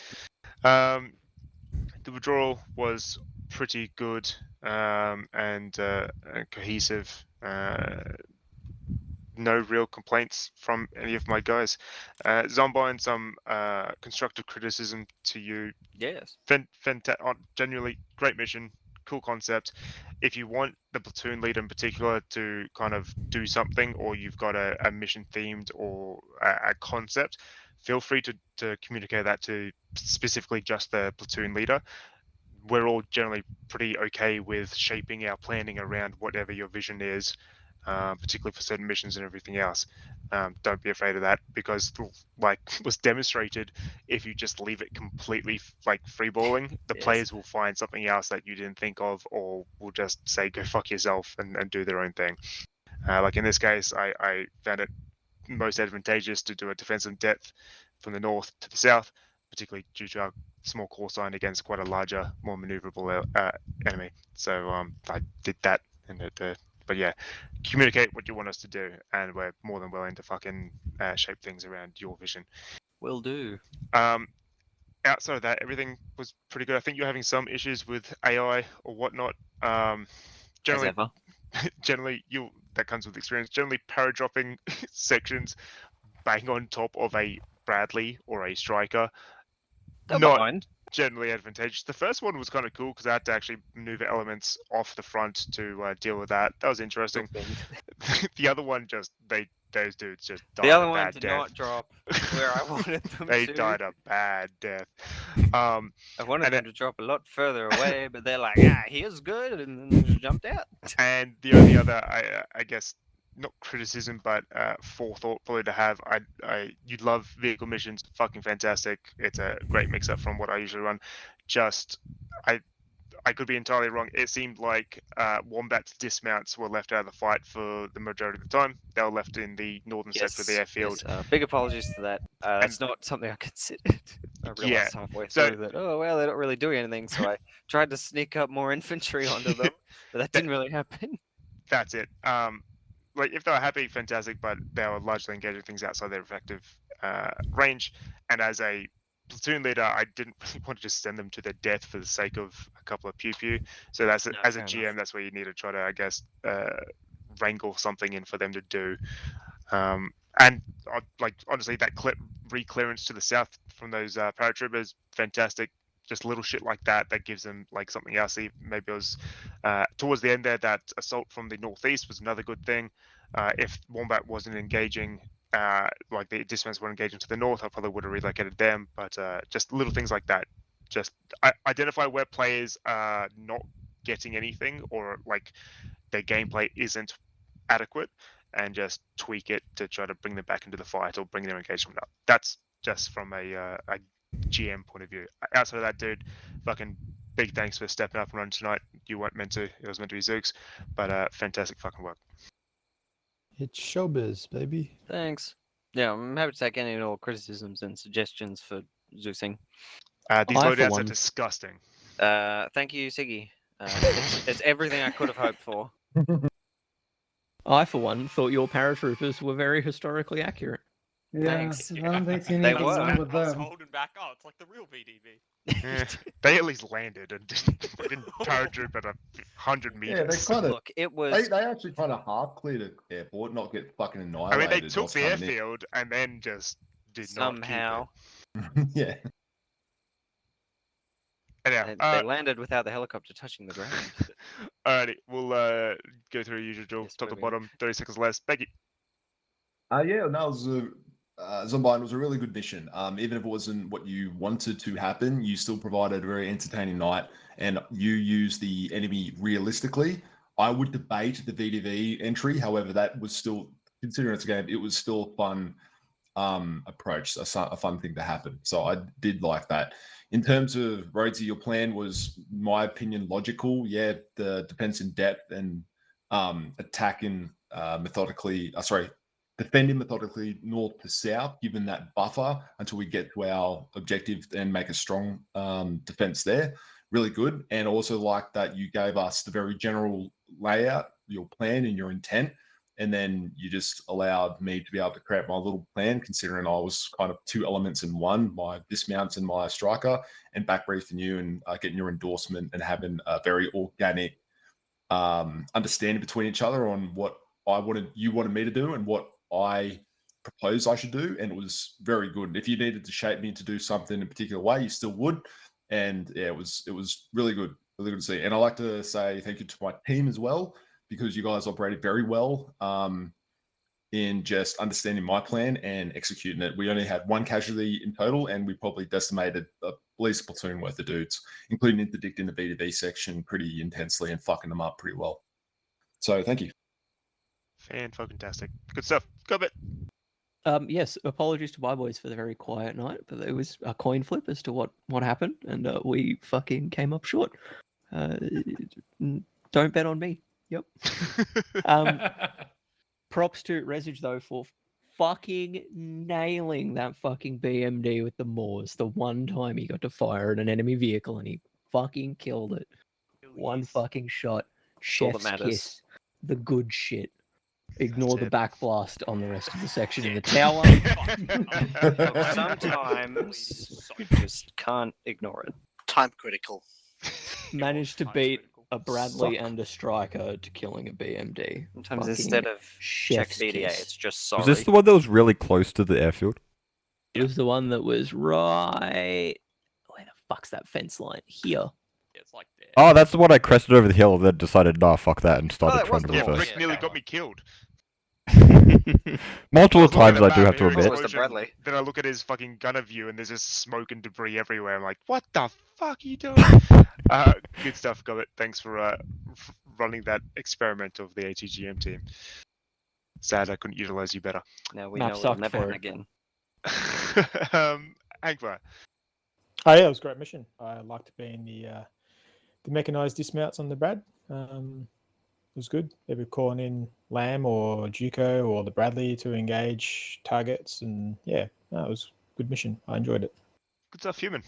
The withdrawal was pretty good and cohesive. No real complaints from any of my guys. Zombine, some constructive criticism to you. Yes. Genuinely great mission, cool concept. If you want the platoon leader in particular to kind of do something, or you've got a mission themed or a concept, feel free to communicate that to specifically just the platoon leader. we're all generally pretty okay with shaping our planning around whatever your vision is, particularly for certain missions and everything else. Don't be afraid of that, because like was demonstrated, if you just leave it completely like freeballing, the Yes. players will find something else that you didn't think of, or will just say go fuck yourself and do their own thing. Like in this case, I found it most advantageous to do a defensive depth from the north to the south, particularly due to our small call sign against quite a larger, more maneuverable enemy. So I did that, and but yeah, communicate what you want us to do, and we're more than willing to fucking shape things around your vision. Will do. Outside of that, everything was pretty good. I think you're having some issues with AI or whatnot. As Generally, ever. generally that comes with experience. Generally, paradropping sections bang on top of a Bradley or a striker, Don't not mind. generally advantageous. The first one was kind of cool because I had to actually maneuver elements off the front to deal with that. That was interesting. The other one, those dudes just died The other a one bad did death. not drop where I wanted them They to. died a bad death. I wanted and them to drop a lot further away, but they're like, ah, he is good, and then just jumped out. And the only other, I guess, not criticism, but forethought probably to have. You'd love vehicle missions, fucking fantastic. It's a great mix-up from what I usually run. Just, I could be entirely wrong. It seemed like Wombat's dismounts were left out of the fight for the majority of the time. They were left in the northern sector of the airfield. Yes, big apologies to that. That's not something I considered. I realized halfway through that, oh, well, they're not really doing anything, so I tried to sneak up more infantry onto them, but that didn't really happen. That's it. Like if they were happy, fantastic, but they were largely engaging things outside their effective range. And as a platoon leader, I didn't really want to just send them to their death for the sake of a couple of pew pew. So that's as a fair GM, enough. that's where you need to try to, I guess, wrangle something in for them to do. And like honestly, that re-clearance to the south from those paratroopers, fantastic. Just little shit like that gives them like something else. Maybe it was towards the end there, that assault from the northeast was another good thing. If Wombat wasn't engaging, like the dismounts were engaging to the north, I probably would have relocated them. But just little things like that. Just identify where players are not getting anything, or like their gameplay isn't adequate, and just tweak it to try to bring them back into the fight or bring their engagement up. That's just from a GM point of view. Outside of that, dude, fucking big thanks for stepping up and running tonight. You weren't meant to. It was meant to be Zooks, but fantastic fucking work. It's showbiz, baby. Thanks. Yeah, I'm happy to take any and all criticisms and suggestions for Zeusing. These loadouts are disgusting. Thank you, Siggy. It's everything I could have hoped for. I, for one, thought your paratroopers were very historically accurate. Yeah, Thanks. I don't think you They need to were. run with I was them. holding back. Oh, it's like the real VDB. They at least landed and didn't paratroop at 100 meters. Yeah, they kind of. Look, it was. They actually kind of half cleared an airport, not get fucking I annihilated. mean, they took whilst the coming in. airfield and then just did Somehow. not keep it. Yeah. Anyhow, They landed without the helicopter touching the ground. Alrighty, we'll go through usual drill, top to bottom, 30 seconds less. Becky. Yeah, no, it was Zombine was a really good mission. Even if it wasn't what you wanted to happen, you still provided a very entertaining night, and you used the enemy realistically. I would debate the VDV entry, however, that was still, considering it's a game, it was still a fun approach, a fun thing to happen. So I did like that. In terms of Rhodesy, your plan was, in my opinion, logical. Yeah, the defense in depth and attacking defending methodically north to south, given that buffer until we get to our objective and make a strong defense there. Really good. And also like that you gave us the very general layout, your plan and your intent. And then you just allowed me to be able to create my little plan, considering I was kind of two elements in one, my dismounts and my striker, and back briefing you and getting your endorsement and having a very organic understanding between each other on what you wanted me to do and what I proposed I should do. And it was very good. If you needed to shape me to do something in a particular way, you still would. And yeah, it was really good to see. And I'd like to say thank you to my team as well, because you guys operated very well in just understanding my plan and executing it. We only had one casualty in total, and we probably decimated least a platoon worth of dudes, including interdicting the B2B section pretty intensely and fucking them up pretty well. So thank you. Fantastic. Good stuff. Go bit. Yes, apologies to my boys for the very quiet night, but it was a coin flip as to what happened, and we fucking came up short. Don't bet on me. Yep. Props to Resage though for fucking nailing that fucking BMD with the Moors. The one time he got to fire at an enemy vehicle and he fucking killed it. One fucking shot. all that Chef's matters. kiss. The good shit. Ignore the it. backblast on the rest of the section in the tower. Look, sometimes you just can't ignore it. Time critical. Managed to beat a Bradley and a Striker to killing a BMD. Sometimes Fucking instead of check chef's VDA, kiss. it's just sorry. Was this the one that was really close to the airfield? It was the one that was right. Where the fuck's that fence line? Here. It's like there. Oh, that's the one I crested over the hill and then decided, nah, fuck that, and started trying to Yeah, reverse. Rick nearly got me killed. Multiple I was looking times I at do the have to map, admit. explosion, Then I look at his fucking gunner view and there's just smoke and debris everywhere. I'm like, what the fuck are you doing? Good stuff, Gobbit. Thanks for running that experiment of the ATGM team. Sad I couldn't utilize you better. Now we Map know it'll sucked never for happen it. again. Angvar. Oh yeah, it was a great mission. I liked being the mechanized dismounts on the Brad. It was good. They were calling in Lamb or Juco or the Bradley to engage targets, and yeah, no, it was a good mission. I enjoyed it. Good stuff, Human.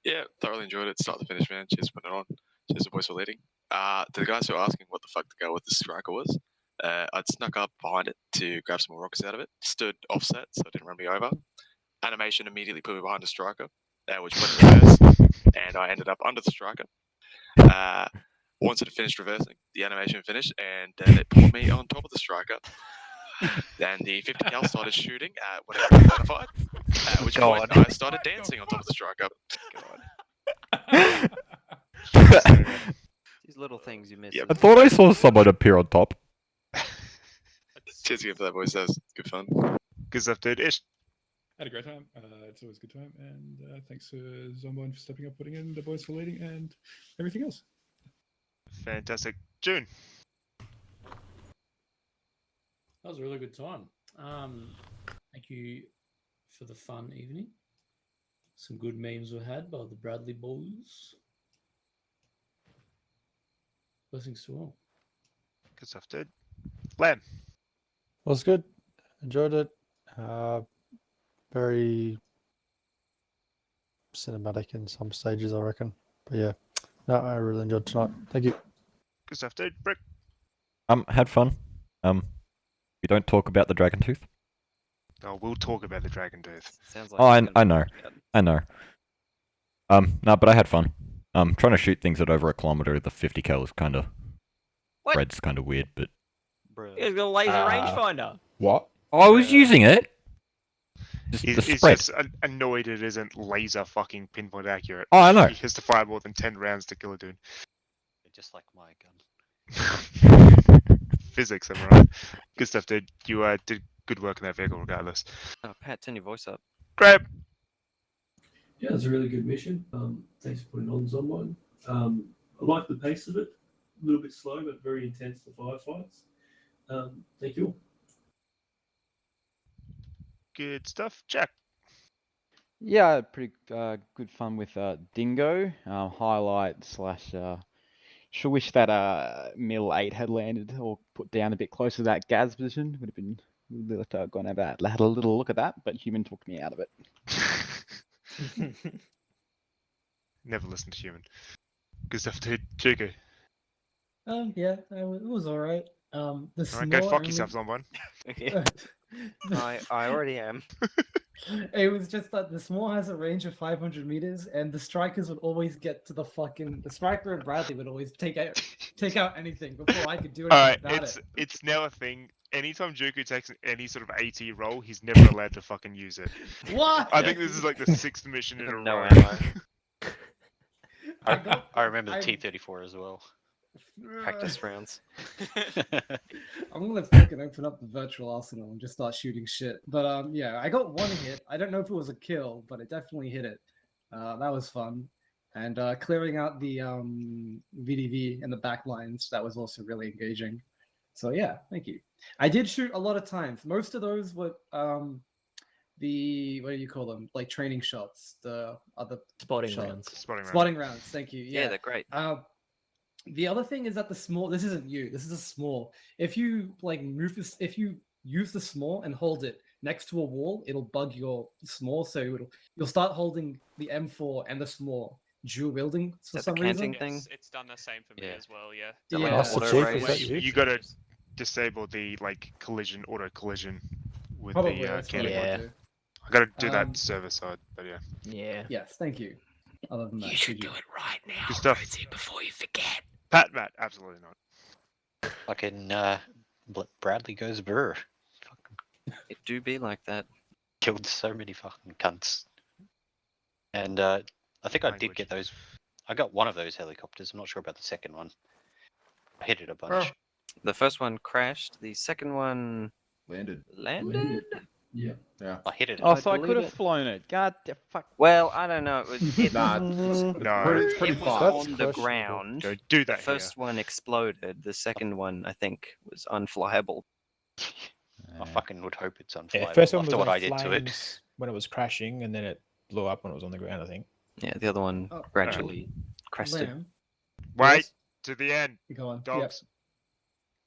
Yeah, thoroughly enjoyed it. Start to finish, man. Cheers for putting it on. Cheers, the boys for leading. To the guys who are asking what the fuck the go with the striker was, I'd snuck up behind it to grab some more rockets out of it. Stood offset, so it didn't run me over. Animation immediately put me behind a striker, which went reverse, and I ended up under the striker. Once it had finished reversing, the animation finished, and then it put me on top of the striker. Then the 50 cal started shooting whenever it identified, at which point I started dancing on top of the striker. These little things you miss. Yep. I thought I saw someone appear on top. Cheers again for that, boys. That was good fun. Good stuff, dude. Ish. Had a great time. It's always a good time. And thanks to Zombone for stepping up, putting in, the boys for leading, and everything else. Fantastic. June. That was a really good time. Thank you for the fun evening. Some good memes were had by the Bradley boys. Blessings to all. Good stuff, dude. Lamb. Was good. Enjoyed it. Very cinematic in some stages, I reckon. But yeah, no, I really enjoyed tonight. Thank you. Good stuff, dude. Brick. Had fun. We don't talk about the Dragon Tooth. Oh, we'll talk about the Dragon Tooth. Sounds like Oh, I know. I know. No, but I had fun. Trying to shoot things at over a kilometer with the 50 cal is kind of... What? Red's kind of weird, but... He's got a laser rangefinder. What? Oh, I was using it! Just the He's spread. just annoyed it isn't laser fucking pinpoint accurate. Oh, I know. He has to fire more than 10 rounds to kill a dude. Just like my gun. Physics, am I right? Good stuff, dude. You did good work in that vehicle regardless. Oh, Pat, turn your voice up. Grab. Yeah, it was a really good mission. Thanks for putting on Zombone. I like the pace of it. A little bit slow, but very intense, the firefights. Thank you all. Good stuff. Jack. Yeah, I had pretty good fun with Dingo. Highlight slash. Sure wish that Mill 8 had landed or put down a bit closer to that Gaz position. Would have been gone about. Had a little look at that, but Human talked me out of it. Never listen to Human. Good stuff, dude. Chico. Yeah, it was all right. The Alright, go fuck yourself, Zombone. I already am. It was just that the small has a range of 500 meters, and the strikers would always get to the striker and Bradley would always take out anything before I could do anything Alright, about it's now a thing. Anytime Juku takes any sort of AT role, he's never allowed to fucking use it. What? I think this is like the 6th mission in a No row. ammo. I remember the T-34 as well. Practice rounds. I'm gonna fucking open up the virtual arsenal and just start shooting shit. But yeah, I got one hit. I don't know if it was a kill, but it definitely hit it. That was fun. And clearing out the VDV and the back lines, that was also really engaging. So yeah, thank you. I did shoot a lot of times. Most of those were the, what do you call them? Like training shots, the other Spotting shots. rounds. Spotting rounds. Thank you. Yeah, they're great. The other thing is that the small. This isn't you. This is a small. If you like move this, if you use the small and hold it next to a wall, it'll bug your small. So you'll start holding the M4 and the small dual wielding for some reason. It's done the same for me as well. Yeah. Yeah. Master Chief, is that you? You gotta disable the like auto collision with Probably, the that's what I cannon. gotta do. I gotta do Um, that server side, but yeah. Yeah. Yes, thank you. Other than that, You should do it right now, Good stuff. Rosie, before you forget. Pat, absolutely not. Fucking Bradley goes brr. It do be like that. Killed so many fucking cunts. And I think I did get those. I got one of those helicopters. I'm not sure about the second one. I hit it a bunch. The first one crashed. The second one landed. Yeah. Yeah. I hit it. Oh, so I believe could have it. flown it. God, fuck. Well, I don't know. It, Nah, it's pretty it was fast. on That's the questionable. ground. Don't do that The first one exploded. The second one, I think, was unflyable. I fucking would hope it's unflyable Yeah, first one was after what on I did to it. flames when it was crashing, and then it blew up when it was on the ground, I think. Yeah, the other one gradually crested. Lamb. Wait to the end. Go on. Dogs.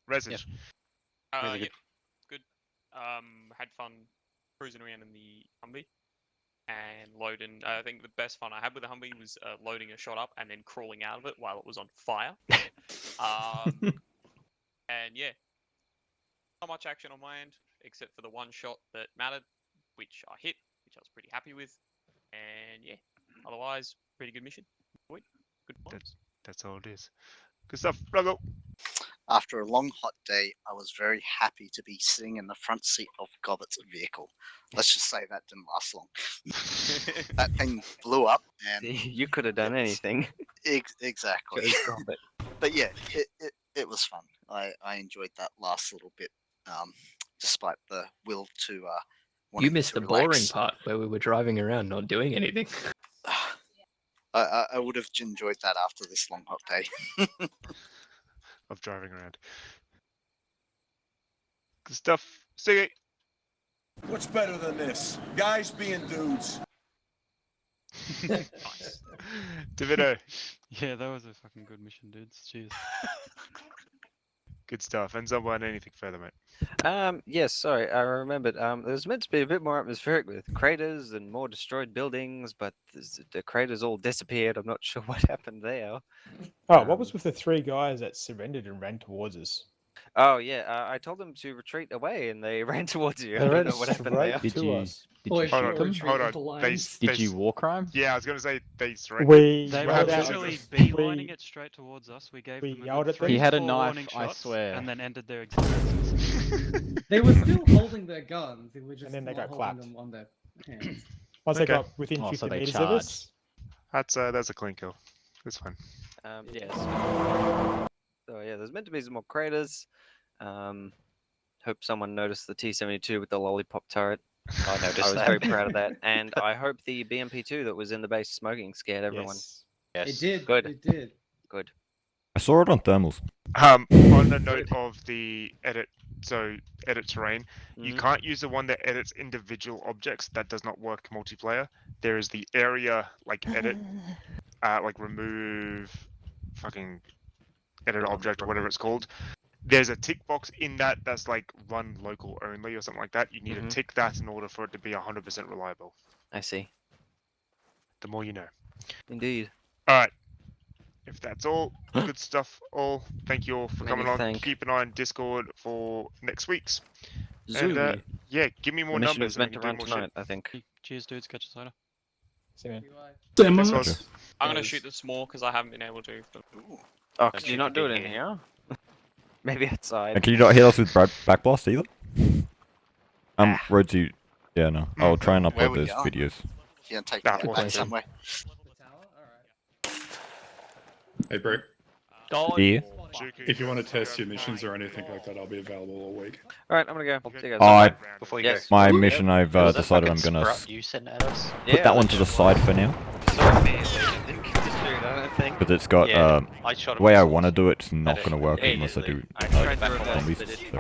Resident. Really Yeah, good. Had fun cruising around in the Humvee and loading. I think the best fun I had with the Humvee was loading a shot up and then crawling out of it while it was on fire. And yeah, not much action on my end except for the one shot that mattered, which I hit, which I was pretty happy with. And yeah, otherwise, pretty good mission. Good points. That's all it is. Good stuff. Ruggo. After a long, hot day, I was very happy to be sitting in the front seat of Gobbett's vehicle. Let's just say that didn't last long. That thing blew up, and You could have done anything. exactly. Chose Gobbett. But yeah, it was fun. I enjoyed that last little bit, despite the will to. You wanting missed to the boring relax. part where we were driving around not doing anything. I would have enjoyed that after this long, hot day. Of driving around. Good stuff. Siggy. What's better than this? Guys being dudes. Davido. Yeah, that was a fucking good mission, dudes. Cheers. Good stuff. And someone anything further, mate? Yes, sorry, I remembered. There was meant to be a bit more atmospheric with craters and more destroyed buildings, but the craters all disappeared. I'm not sure what happened there. Oh, what was with the three guys that surrendered and ran towards us? Oh yeah, I told them to retreat away, and they ran towards you. I They don't ran know what happened straight there. to Did you, us. did Boy, you sure, shoot them? retreat Hold with the on. lines. Did you war crime? Yeah, I was going to say they surrendered. We They ran were out- literally we- beelining it straight towards us. We gave we them a yelled good at them. 3 He or had a 4 knife, warning I shots, swear. and then ended their existences. They were still holding their guns. They were just then they not got holding clapped. them on their hands. Once Okay. they got within Oh, 50 so they meters of us, That's a clean kill. That's fine. Yes. So yeah, there's meant to be some more craters. Hope someone noticed the T-72 with the lollipop turret. I noticed I was that. very proud of that, and I hope the BMP2 that was in the base smoking scared everyone. yes. Yes. It did. Good. It did. Good. I saw it on thermals. On the note of the edit terrain, you Mhm. can't use the one that edits individual objects. That does not work multiplayer. There is the area edit, remove, fucking edit object or whatever it's called. There's a tick box in that that's run local only or something like that. You need to tick that in order for it to be 100% reliable. I see. The more you know. Indeed. All right. If that's all, good stuff. All. Thank you all for coming on. Keep an eye on Discord for next week's. Zoom. And yeah, give me more The mission numbers. is meant and to we can run do more tonight, I think. Cheers, dudes. Catch us later. See you, man. Thanks, guys. I'm gonna shoot the small because I haven't been able to. Oh, could you not do it in here? Maybe outside. And can you not hit us with back blast either? Road to... Yeah, no. I'll try and Where upload we those going? videos. You gonna take That me awesome. back somewhere? Hey, Brick. Yeah. If you want to test your missions or anything like that, I'll be available all week. All right, I'm gonna go. See you guys. Oh, Before you Yes. go. my mission, I've Was that decided I'm fucking gonna sprut you sent at us? put that one to the side for now. saw me, so he didn't get to shoot, I don't think. Because it's got, Yeah, I shot the him way I myself. want to do it, it's not Had it going to work unless I immediately. do I tried to back on reverse, zombies. but it So.